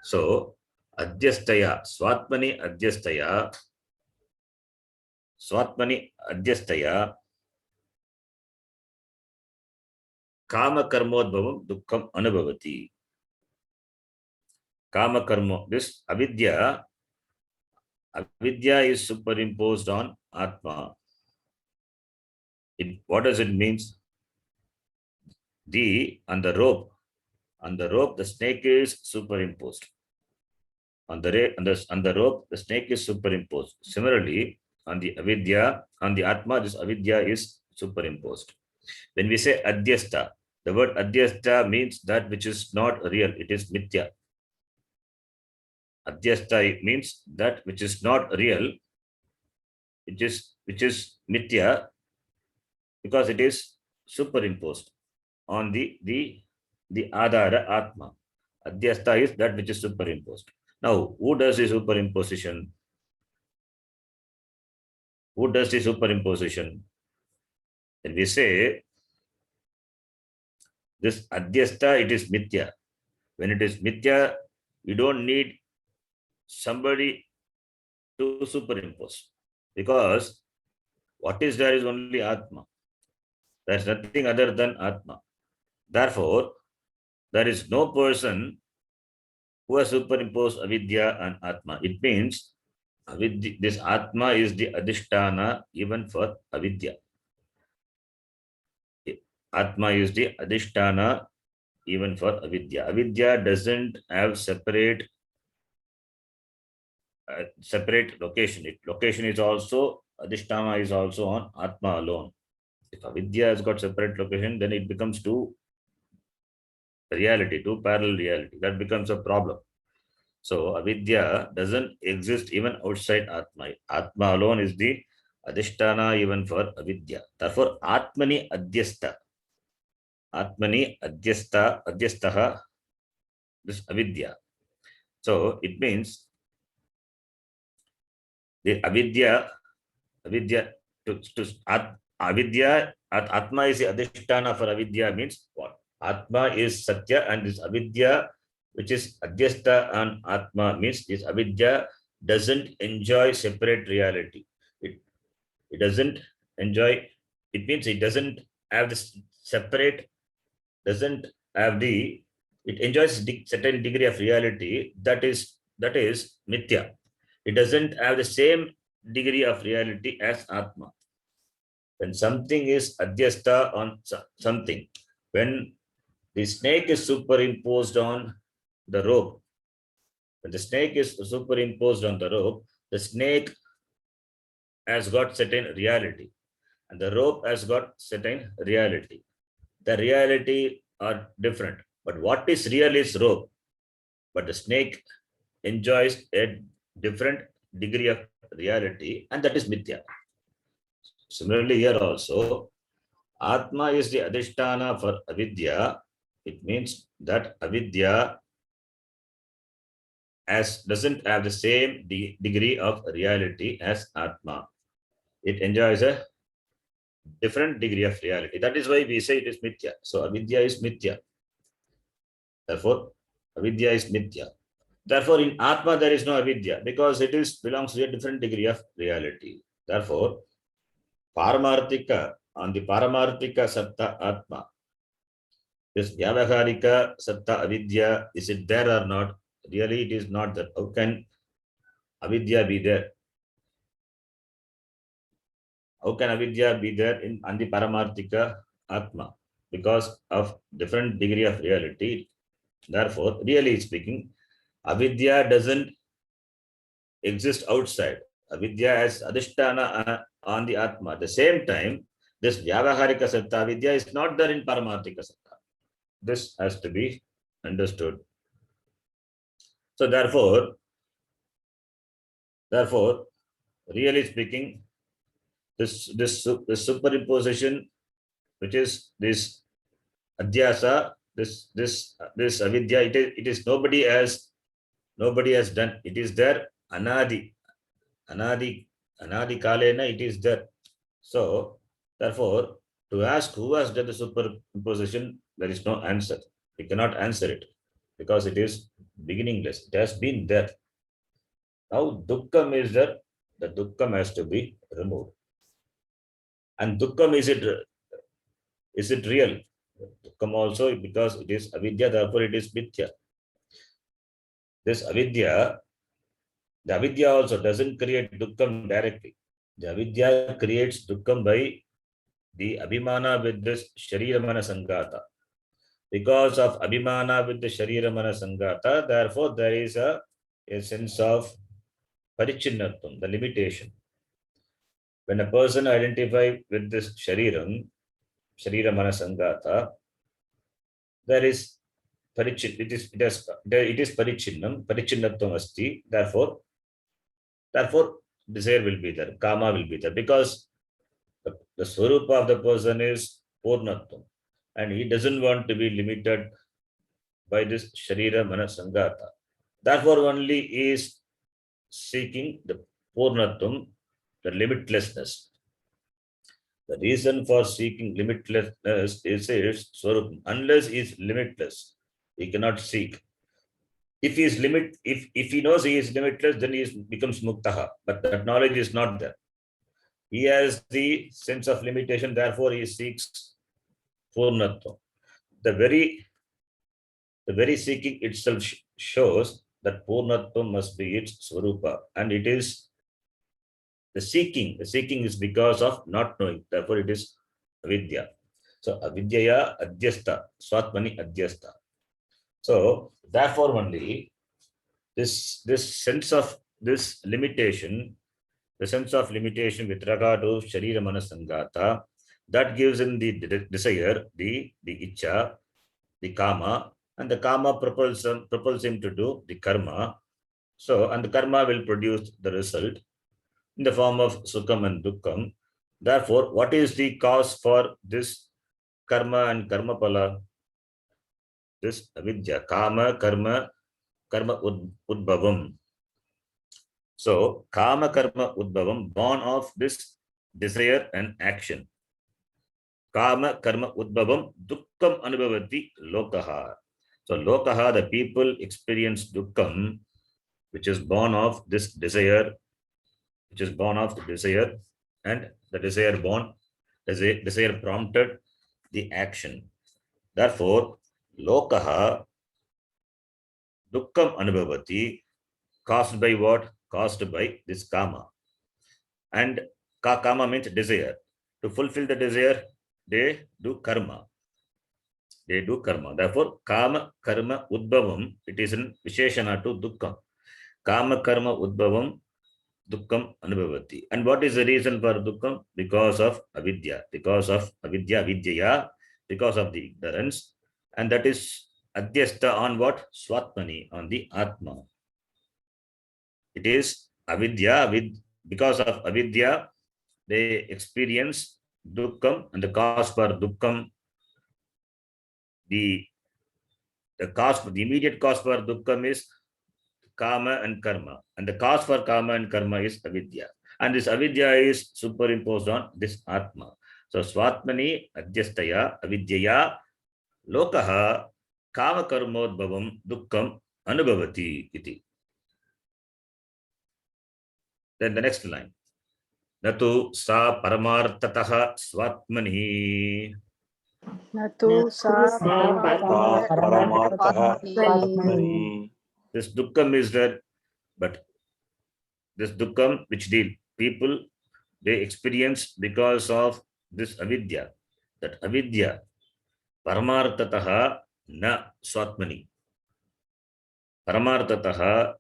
So, adhyastaya, swatmani adhyastaya, kama karmodbhavam dukkham anubhavati. Kama karma, this avidya is superimposed on atma. What does it mean? On the rope, the snake is superimposed. On the rope, the snake is superimposed. Similarly, on the avidya, on the atma, this avidya is superimposed. When we say adhyasta, the word adhyasta means that which is not real, it is mithya. Adhyasta means that which is not real, which is mithya, because it is superimposed on the adhara atma. Adhyasta is that which is superimposed. Now, who does the superimposition? When we say this adhyasta, it is mithya. When it is mithya, you don't need somebody to superimpose, because what is there is only atma. There is nothing other than atma. Therefore, there is no person who has superimposed avidya and atma. It means this atma is the adhisthana even for avidya. Atma is the adhisthana even for avidya. Avidya doesn't have separate location. Location is also, adhisthana is also on atma alone. If avidya has got separate location, then it becomes two parallel reality. That becomes a problem. So avidya doesn't exist even outside atma. Atma alone is the adhisthana even for avidya. Therefore, atmani adhyasta. Adhyastaha, this avidya. So it means the avidya atma is the adhisthana for avidya means what? Atma is satya, and this avidya, which is adhyasta and atma, means this avidya doesn't enjoy separate reality. It doesn't enjoy, it means it doesn't have this separate, it enjoys certain degree of reality, that is mithya. It doesn't have the same degree of reality as atma. When something is adhyasta on something, when the snake is superimposed on the rope, the The snake has got certain reality, and the rope has got certain reality. The reality are different, but what is real is rope, but the snake enjoys a different degree of reality, and that is mithya. Similarly, here also, Atma is the adhisthana for avidya. It means that avidya doesn't have the same degree of reality as Atma. It enjoys a different degree of reality. That is why we say it is mithya. So avidya is mithya. Therefore, avidya is mithya. Therefore, in Atma there is no avidya because it belongs to a different degree of reality. Therefore, Paramarthika, on the Paramarthika Satta Atma, this Vyavaharika Satta Avidya, is it there or not? Really, it is not there. How can avidya be there? How can avidya be there on the Paramarthika Atma? Because of different degree of reality. Therefore, really speaking, avidya doesn't exist outside. Avidya as adhisthana on the Atma. At the same time, this Vyavaharika Satta Avidya is not there in Paramarthika Satta. This has to be understood. So therefore, really speaking, this superimposition, which is this adhyasa, this avidya, it is nobody has done. It is there anadi kalena, it is there. So therefore, to ask who has done the superimposition, there is no answer. We cannot answer it because it is beginningless. It has been there. Now dukkham is there. The dukkham has to be removed. And dukkham, is it real? Dukkham also, because it is avidya, therefore it is mithya. This avidya, the avidya also doesn't create dukkham directly. The avidya creates dukkham by the abhimana with this sharira mana sangata. Because of abhimana with the sharira mana sangata, therefore there is a sense of parichinnatvam, the limitation. When a person identifies with this sharira mana sangata, there is parichin, it is parichinnam, parichinnatvam asti. Therefore desire will be there, kama will be there, because the swarupa of the person is purnatvam, and he doesn't want to be limited by this sharira mana sangata. Therefore only he is seeking the purnatvam, the limitlessness. The reason for seeking limitlessness is swarupam. Unless he is limitless, he cannot seek. If he is if he knows he is limitless, then he becomes muktaha. But that knowledge is not there. He has the sense of limitation, therefore he seeks purnatvam. The very seeking itself shows that purnatvam must be its swarupa, and it is the seeking is because of not knowing, therefore it is avidya. So avidyaya adhyastha, swatmani adhyastha. So therefore only this sense of this limitation, the sense of limitation with regard to sharira mana sangata, that gives him the desire, the ichcha, the kama, and the kama propels him to do the karma. So, and the karma will produce the result in the form of sukham and dukkham. Therefore, what is the cause for this karma and karma pala? This avidya, kama, karma udbhavam. So, kama karma udbhavam, born of this desire and action. Kama karma udbhavam dukkham anubhavati lokaha. So, lokaha, the people experience dukkham, which is born of this desire, and the desire prompted the action. Therefore, lokaha dukkham anubhavati, caused by what? Caused by this kama. And kama means desire. To fulfill the desire, they do karma. Therefore, kama karma udbhavam, it is in visheshana to dukkham. Kama karma udbhavam dukkam anubhavati. And what is the reason for dukkam? Because of avidya, because of vidyaya, because of the ignorance. And that is adhyasta on what? Swatmani, on the atma. It is avidya, because of avidya, they experience dukkam, and the cause for dukkam, the immediate cause for dukkam is kama and karma, and the cause for kama and karma is avidya, and this avidya is superimposed on this atma. So swatmani adhyastaya avidyaya lokaha kama karmodbhavam dukkam anubhavati iti. Then the next line, natu sa paramartataha swatmani. Natu sa paramartah swatmani. This dukkam is there, but this dukkam which the people they experience because of this avidya. That avidya, paramartataha na swatmani. Paramartataha,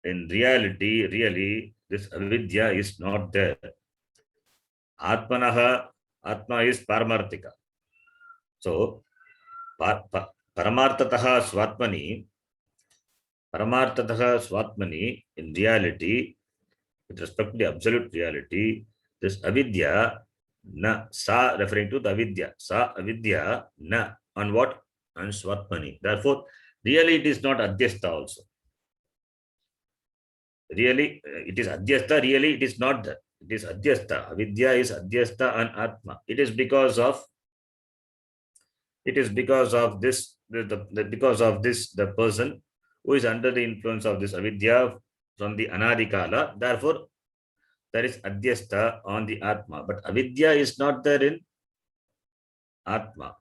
in reality, really, this avidya is not there. Atmanaha, atma is paramartika. So, paramartataha swatmani, in reality, with respect to the absolute reality, this avidya, na, sa referring to the avidya, sa avidya, na, on what? On swatmani. Therefore, really it is not adhyasta also. Really, it is adhyasta, really it is not that. It is adhyasta. Avidya is adhyasta and atma. It is because of this, the person who is under the influence of this avidya from the anadikala. Therefore, there is adhyasta on the atma, but avidya is not there in atma.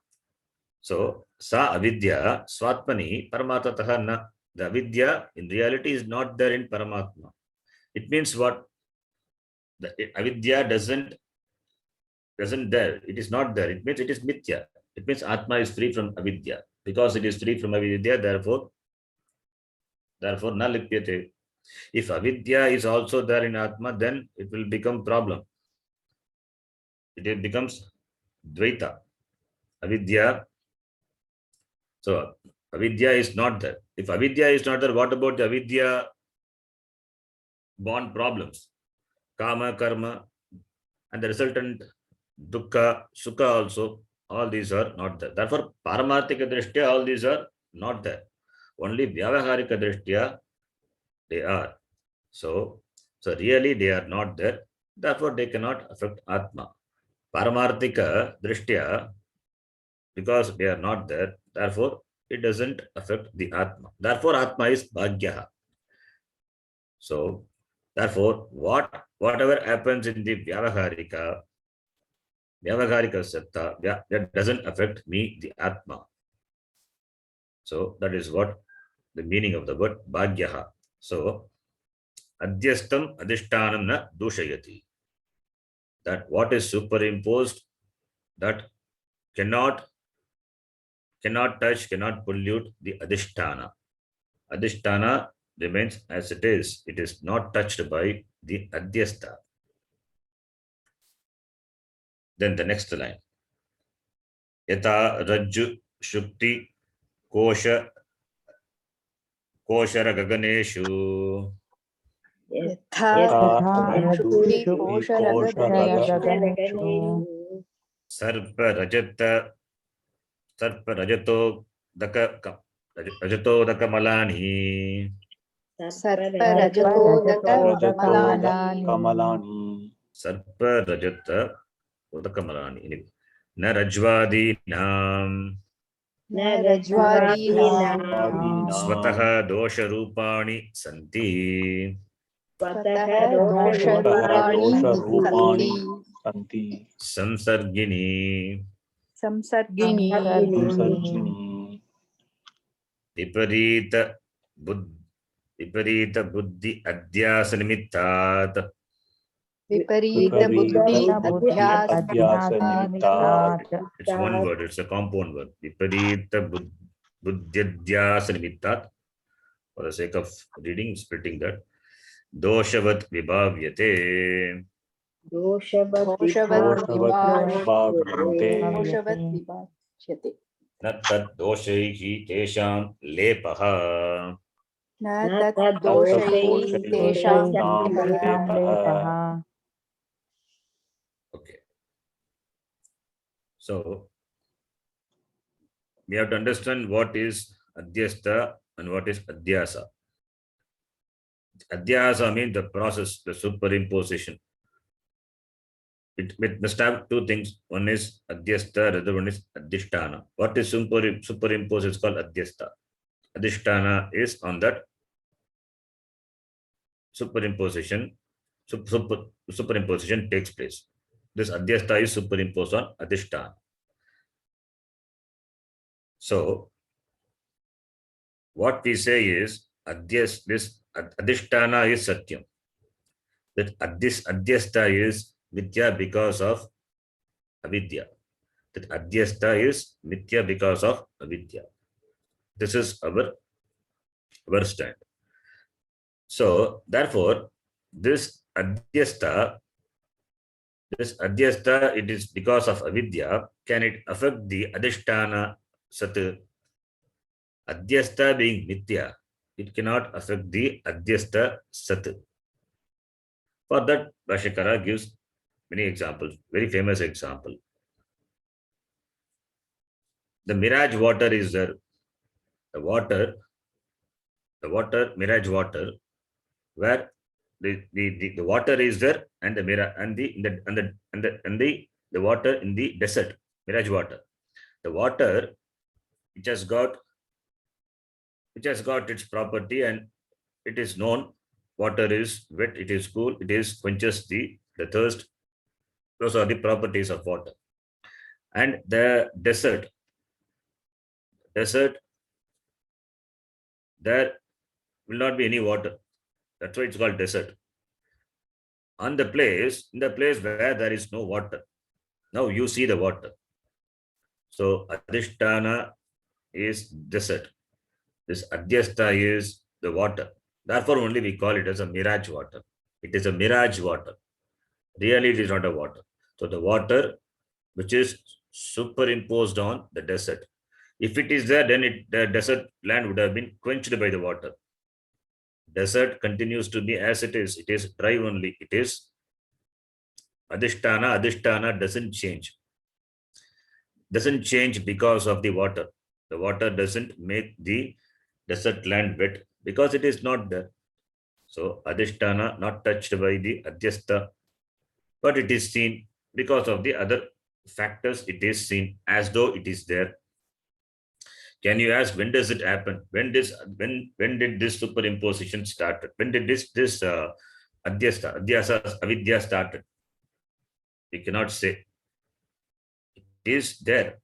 So sa avidya swatmani paramatataha na. The avidya in reality is not there in paramatma. It means what? The avidya doesn't there. It is not there. It means it is mithya. It means atma is free from avidya. Because it is free from avidya, therefore na lipyate. If avidya is also there in atma, then it will become problem. It becomes dvaita. Avidya. So avidya is not there. If avidya is not there, what about the avidya born problems? Kama, karma, and the resultant dukkha, sukha also, all these are not there. Therefore, paramarthika drishtya, all these are not there. Only vyavaharika drishtya, they are. So really they are not there. Therefore, they cannot affect atma. Paramarthika drishtya, because they are not there, therefore it doesn't affect the atma. Therefore, atma is bhagyaha. So therefore, whatever happens in the vyavaharika satta, that doesn't affect me, the atma. So that is what the meaning of the word bhagyaha. So adhyastam adhishtanam na dushayati. That what is superimposed, that cannot touch, cannot pollute the adhishtana. Adhishtana remains as it is. It is not touched by the adhyasta. Then the next line. Yata rajju shukti koshara gaganeshu. Sarpa rajato daka malani. Sarpa rajatodaka kamalani. Sarpa rajata udaka malani. Na rajvadinam. Swataha dosha rupani santi. Santi. Samsargini. Samsargini. Viparita buddhi adhyasa nimittat. Viparita buddhi adhyasa nimittat. It's one word, it's a compound word. Viparita buddhi adhyasa nimittat. For the sake of reading, splitting that. Doshavat vibhavyate. दोषवत् दोषवत् विभाव्यते विभाव्यते दोषवत् विभाव्यते न तत् दोषैहि तेषां लेपः. न तत् तत् दोषैः दोषैः तेषां तेषां लेपः Okay. So we have to understand what is adhyastha and what is adhyasa. Adhyasa means the process, the superimposition. It must have two things. One is adhyastha, the other one is adhishtana. What is superimposed is called adhyastha. Adhishtana is on that superimposition. Superimposition takes place. This adhyastha is superimposed on adhishtana. So what we say is this adhishtana is satyam. That this adhyastha is mithya because of avidya. That adhyastha is mithya because of avidya. This is our stand. So therefore, this adhyastha, it is because of avidya. Can it affect the adhishtana sat? Adhyastha being mithya, it cannot affect the adhyastha sat. For that, Bhashyakara gives many examples, very famous example. The mirage water is there. The water, mirage water, where the water is there, and the mirage and the water in the desert, mirage water. The water which has got its property, and it is known water is wet, it is cool, it is quenches the thirst. Those are the properties of water. And the desert, there will not be any water. That's why it's called desert. In the place where there is no water, now you see the water. So adhishtana is desert. This adhyastha is the water. Therefore only we call it as a mirage water. It is a mirage water. Really it is not a water. So the water which is superimposed on the desert. If it is there, then the desert land would have been quenched by the water. Desert continues to be as it is. It is dry only. It is adhishtana. Adhishtana doesn't change. Doesn't change because of the water. The water doesn't make the desert land wet because it is not there. So adhishtana not touched by the adhyastha, but it is seen because of the other factors. It is seen as though it is there. Can you ask when does it happen? When did this superimposition started? When did this adhyasa, avidya started? We cannot say. It is there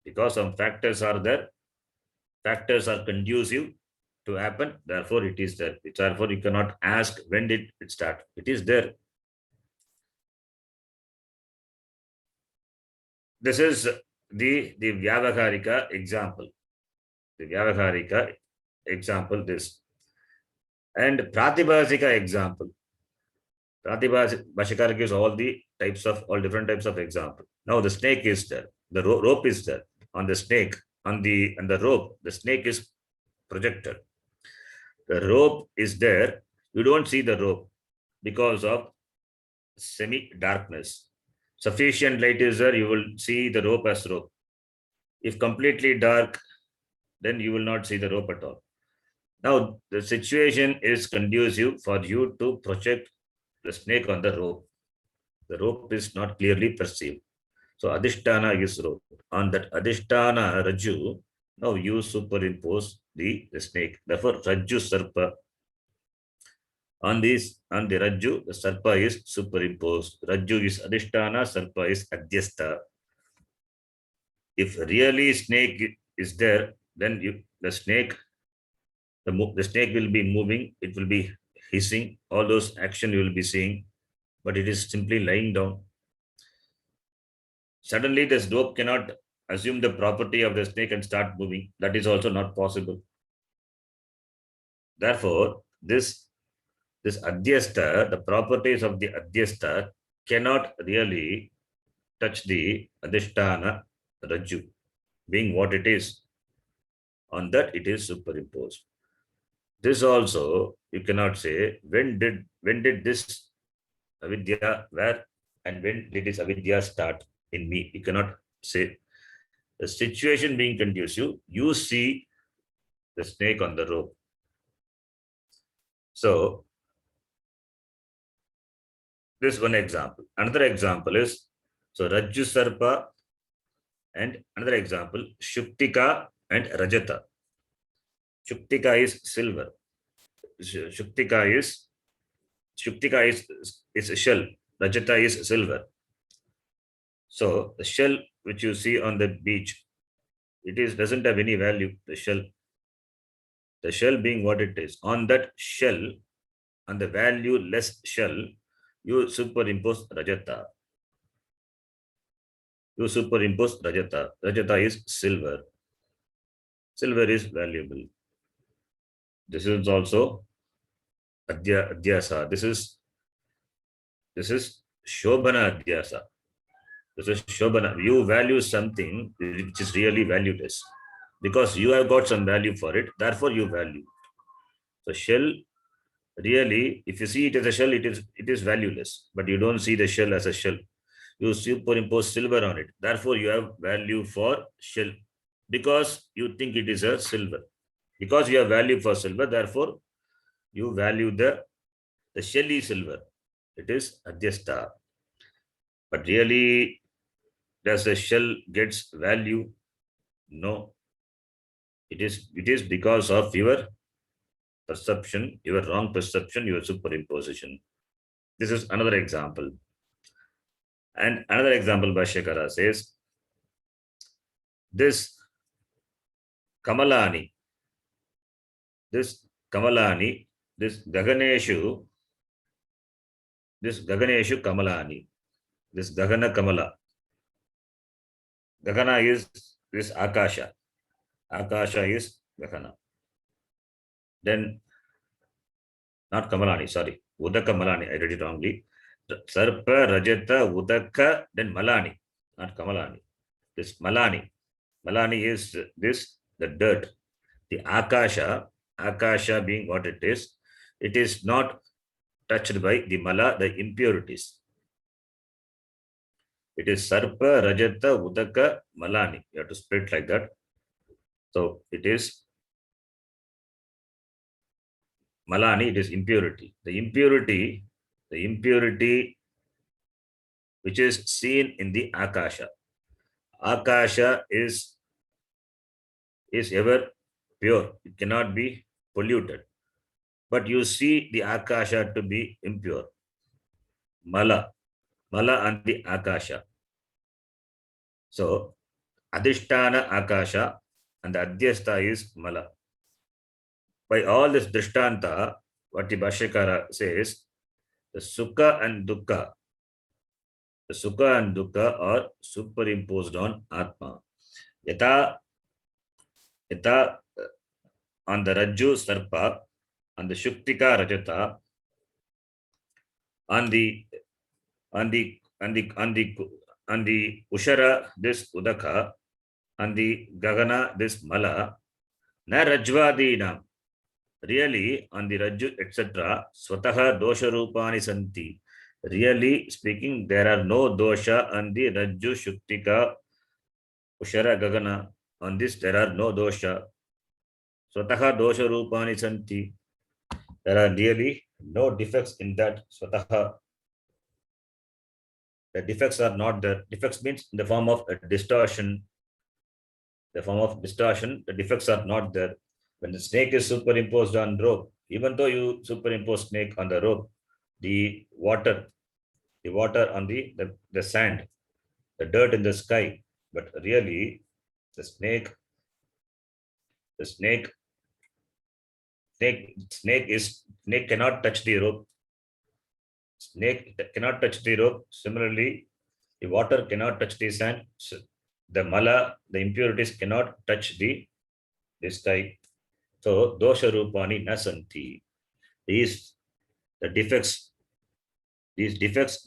because some factors are there. Factors are conducive to happen. Therefore, it is there. Therefore, you cannot ask when did it start. It is there. This is the Vyavaharika example. The Vyavaharika example, this. And Pratibhasika example. Bhashyakara gives all different types of example. Now the snake is there. The rope is there. On the snake, on the rope, the snake is projected. The rope is there. You don't see the rope because of semi-darkness. Sufficient light is there, you will see the rope as rope. If completely dark, then you will not see the rope at all. Now, the situation is conducive for you to project the snake on the rope. The rope is not clearly perceived. So, adhishtana is rope. On that adhishtana rajju, now you superimpose the snake. Therefore, rajju sarpa. On the rajju, the sarpa is superimposed. Rajju is adhishtana, sarpa is adhyastha. If really snake is there, then the snake will be moving, it will be hissing, all those action you will be seeing, but it is simply lying down. Suddenly this rope cannot assume the property of the snake and start moving. That is also not possible. Therefore, this this adhyastha, the properties of the adhyastha cannot really touch the adhisthana rajju, being what it is. On that it is superimposed. This also you cannot say when did this avidya, where and when did this avidya start in me. You cannot say. The situation being conducive, you see the snake on the rope. So this one example. Another example is, so Rajju Sarpa, and another example, Shuktika and Rajata. Shuktika is silver. Shuktika is a shell. Rajata is silver. So the shell which you see on the beach, it doesn't have any value. The shell being what it is. On that shell, on the value less shell, you superimpose Rajata. You superimpose Rajata. Rajata is silver. Silver is valuable. This is also Adhyasa. This is Shobhana Adhyasa. This is Shobhana. You value something which is really valueless because you have got some value for it. Therefore, you value. So shell, really, if you see it as a shell, it is valueless. But you don't see the shell as a shell. You superimpose silver on it. Therefore, you have value for shell because you think it is a silver. Because you have value for silver, therefore, you value the shelly silver. It is adhyastha. But really, does the shell gets value? No. It is because of your perception, your wrong perception, your superimposition. This is another example. And another example, Bhashyakara says, this Kamalani, this Gaganeshu Kamalani, this Gagana Kamala. Gagana is this Akasha. Akasha is Gagana. Then, not Kamalani, sorry, Udaka Malani, I read it wrongly. Sarpa, Rajata, Udaka, then Malani, not Kamalani. This Malani. Malani is this, the dirt. The Akasha being what it is not touched by the Mala, the impurities. It is Sarpa, Rajata, Udaka, Malani. You have to split like that. So it is Malani, it is impurity. The impurity which is seen in the Akasha. Akasha is ever pure. It cannot be polluted. But you see the Akasha to be impure. Mala and the Akasha. So, Adhisthana Akasha and the Adhyastha is Mala. By all this Drishtanta, what the Bhashyakara says, the Sukha and Dukkha are superimposed on Atma. Yata on the Rajju Sarpa, on the Shuktika Rajata, on the Ushara this Udaka, on the Gagana this Mala, na Rajvadinam. Really, on the Rajju, etc., Swataha dosha rupani santi. Really speaking, there are no dosha on the Rajju, Shuktika, Ushara, Gagana. On this, there are no dosha. Swataha dosha rupani santi. There are really no defects in that Swataha. The defects are not there. Defects means in the form of a distortion. The defects are not there. When the snake is superimposed on rope, even though you superimpose snake on the rope, the water on the sand, the dirt in the sky, but really the snake cannot touch the rope. Snake cannot touch the rope. Similarly, the water cannot touch the sand. So the mala, the impurities cannot touch the sky. So dosha rupani nasanti. the defects, these defects,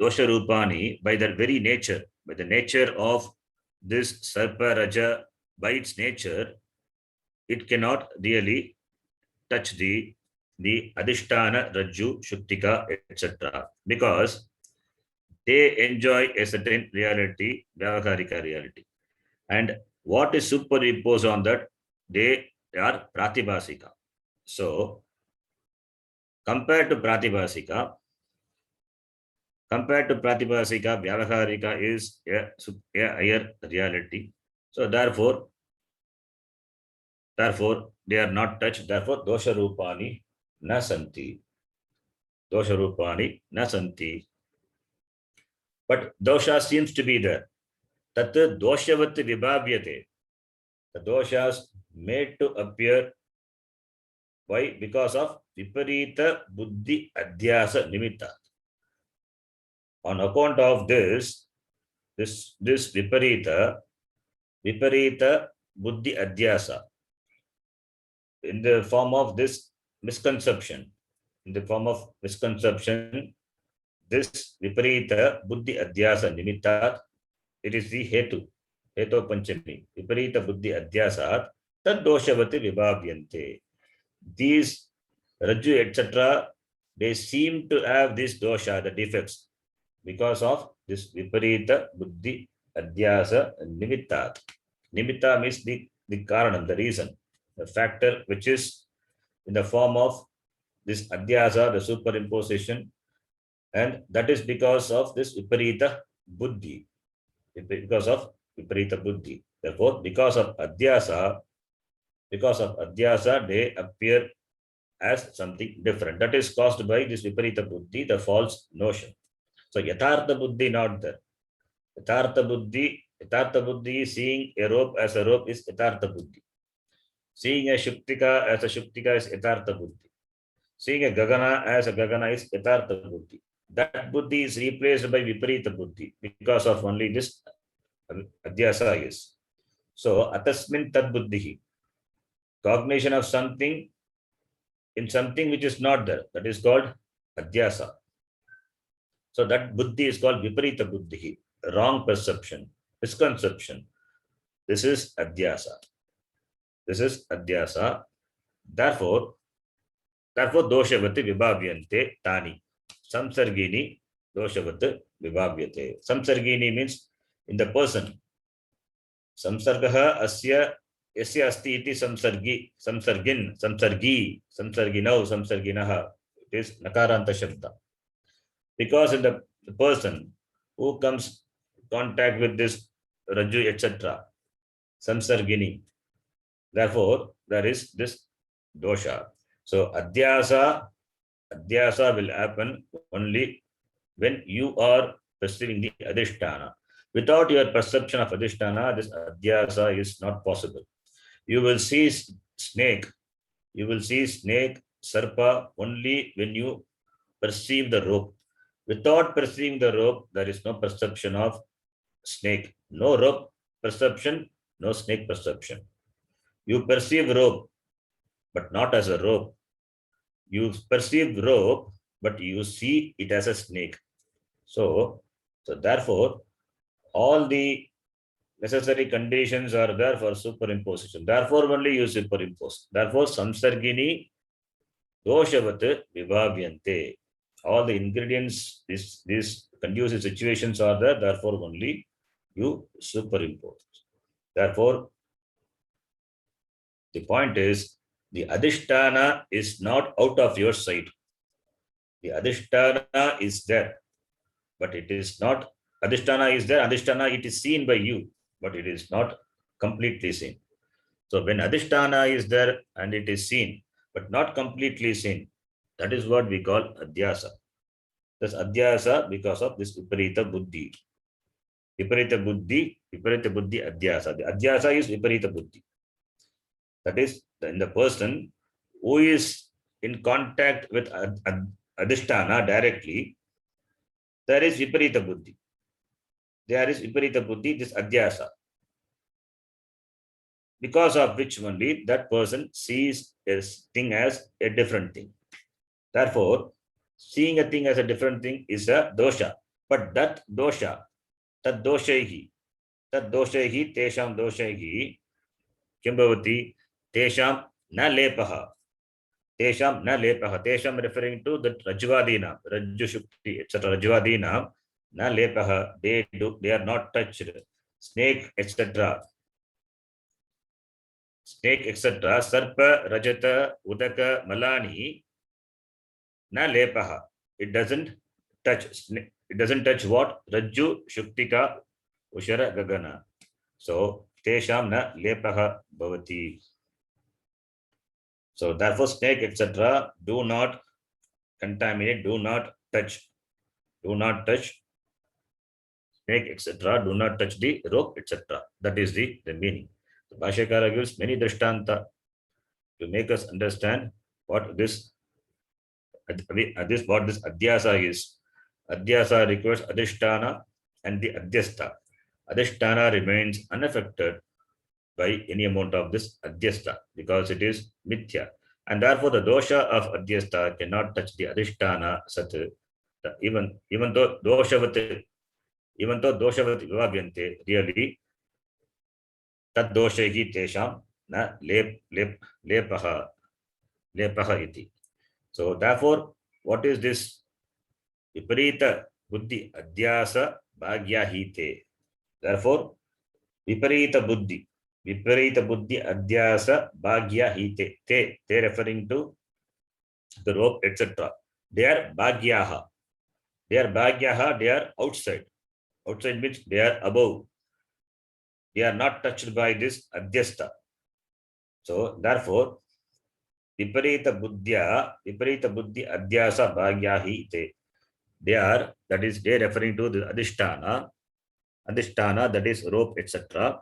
dosha rupani, by their very nature, by the nature of this sarpa raja, by its nature, it cannot really touch the adhisthana, rajju, shuktika, etc. Because they enjoy a certain reality, vyavaharika reality. And what is superimposed on that? They are pratibhasika. So, compared to pratibhasika, vyavaharika is a higher reality. So, therefore, they are not touched. Therefore, dosha rupani na santi. Dosha rupani na santi. But dosha seems to be there. Tat doshavat vibhavyate. The doshas made to appear. Why? Because of viparita buddhi adhyasa nimitta. On account of this viparita buddhi adhyasa, in the form of this misconception, this viparita buddhi adhyasa nimitta, it is the hetu panchami, viparita buddhi adhyasat tad doshavati vibhavyante. These rajju, etc., they seem to have this dosha, the defects, because of this viparita buddhi adhyasa nimitta. Nimitta means the karanam, the reason, the factor which is in the form of this adhyasa, the superimposition, and that is because of this viparita buddhi. Because of viparita buddhi. Therefore, because of adhyasa, they appear as something different. That is caused by this viparita buddhi, the false notion. So, yathartha buddhi not there. Yathartha buddhi, seeing a rope as a rope is yathartha buddhi. Seeing a shuktika as a shuktika is yathartha buddhi. Seeing a gagana as a gagana is yathartha buddhi. That buddhi is replaced by viparita buddhi because of only this adhyasa is. So, atasmin tad buddhi. Cognition of something in something which is not there. That is called adhyasa. So that buddhi is called viparita buddhi, wrong perception, misconception. This is adhyasa. Therefore, doshavati vibhavyante tani. Samsargini doshavati vibhavyate. Samsargini means in the person. Samsargaha asya yasya asti iti samsarginau, samsarginaha. It is nakaranta shabda. Because in the person who comes contact with this rajju, etc., samsargini, therefore there is this dosha. So adhyasa will happen only when you are perceiving the adhisthana. Without your perception of adhisthana, this adhyasa is not possible. You will see snake, sarpa, only when you perceive the rope. Without perceiving the rope, there is no perception of snake. No rope perception, no snake perception. You perceive rope, but not as a rope. You perceive rope, but you see it as a snake. So therefore, all the necessary conditions are there for superimposition. Therefore, only you superimpose. Therefore, samsargini doshavat vibhavyante. All the ingredients, these conducive situations are there. Therefore, only you superimpose. Therefore, the point is, the adhisthana is not out of your sight. The adhisthana is there, but it is not. Adhisthana is there. Adhisthana, it is seen by you, but it is not completely seen. So when adhisthana is there and it is seen, but not completely seen, that is what we call adhyasa. That's adhyasa because of this viparita buddhi. Viparita buddhi adhyasa. The adhyasa is viparita buddhi. That is in the person who is in contact with adhisthana directly, there is viparita buddhi. There is viparita buddhi, this adhyasa. Because of which only that person sees a thing as a different thing. Therefore, seeing a thing as a different thing is a dosha. But that dosha, tad doshaihi, tesham doshaihi, किं भवति? तेषां न लेपः, तेषां न लेपः, तेषां referring to the rajvadina, rajju shukti, etc. rajvadina, न लेपः, they are not touched. Snake, etc. Snake, etc. Sarpa, rajata, udaka, malani, na lepaha. It doesn't touch. It doesn't touch what? Rajju, shuktika, ushara, gagana. So, tesham na lepaha bhavati. So, therefore, snake, etc. do not contaminate, do not touch. Do not touch. Snake, etc. do not touch the rope, etc. That is the meaning. The Bhashyakara gives many drishtanta to make us understand what this adhyasa is. Adhyasa requires adhisthana and the adhyastha. Adhisthana remains unaffected by any amount of this adhyastha because it is mithya. And therefore the dosha of adhyastha cannot touch the adhisthana sat. Even though doshavat vivavyante, really tad doshaihi tesham na lepaha iti. So therefore, what is this viparita buddhi adhyasa bhagyahite? Therefore, viparita buddhi adhyasa bhagyahite. They referring to the rope, etc. They are bhagyaha. They are outside. Outside means they are above. They are not touched by this adhyasta. So therefore, viparita buddhi adhyasa bhagyahite. They are, that is, they referring to the adhisthana, that is rope, etc.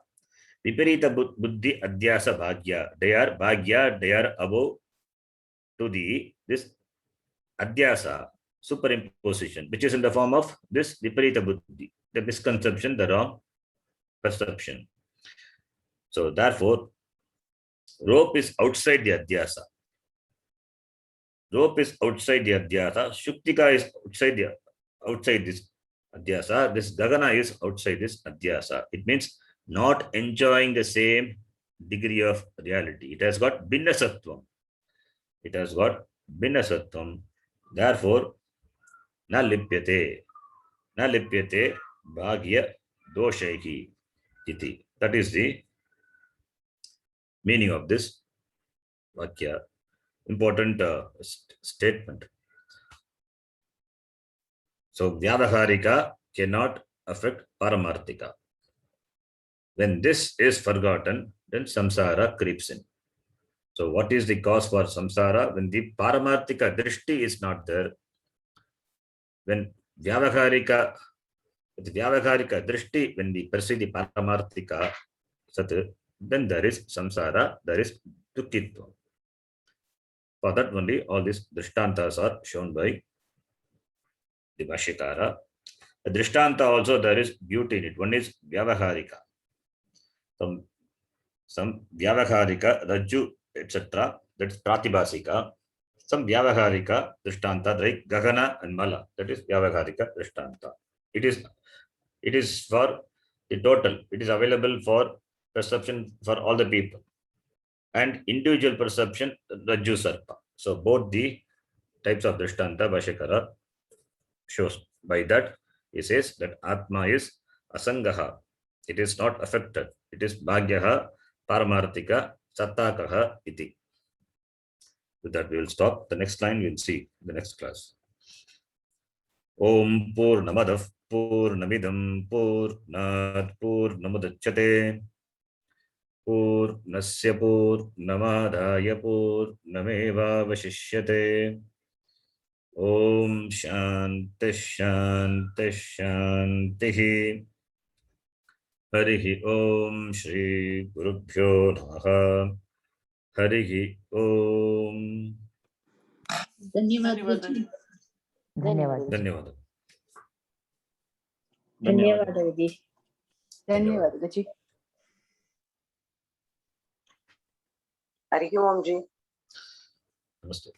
Viparita buddhi adhyasa bhagya. They are bhagya, they are above to this adhyasa, superimposition, which is in the form of this viparita buddhi, the misconception, the wrong perception. So therefore, rope is outside the adhyasa. Rope is outside the adhyasa. Shuktika is outside this adhyasa. This gagana is outside this adhyasa. It means not enjoying the same degree of reality. It has got binnasattvam. Therefore, na lipyate bhagya doshaihi iti. That is the meaning of this vakya. Important statement. So, vyavaharika cannot affect paramarthika. When this is forgotten, then samsara creeps in. So, what is the cause for samsara? When the paramarthika drishti is not there, when vyavaharika drishti, when we perceive the paramarthika sat, then there is samsara, there is dukkitva. For that only all these drishtantas are shown by the Bhashyakara. The drishtanta also there is beauty in it. One is vyavaharika. Some vyavaharika, rajju, etc. That is pratibhasika. Some vyavaharika drishtanta like gagana and mala. That is vyavaharika drishtanta. It is for the total. It is available for perception for all the people. And individual perception, rajju sarpa. So both the types of drishtanta Bhashyakara shows. By that, he says that Atma is asangaha. It is not affected. It is bhagyaha, paramarthika, sattakaha iti. With that, we will stop. The next line we will see in the next class. Om Purnamadav Purnamidam Purnat Purnamudachyate Purnasya Purnamadaya Purnameva Vashishyate. Om Shanti Shanti Shanti. Harihi Om Shri Gurubhyo Namaha. Harihi Om. धन्यवाद धन्यवाद Dhanyawad. धन्यवाद विजि. धन्यवाद विजि. हरि ओम जी. Namaste.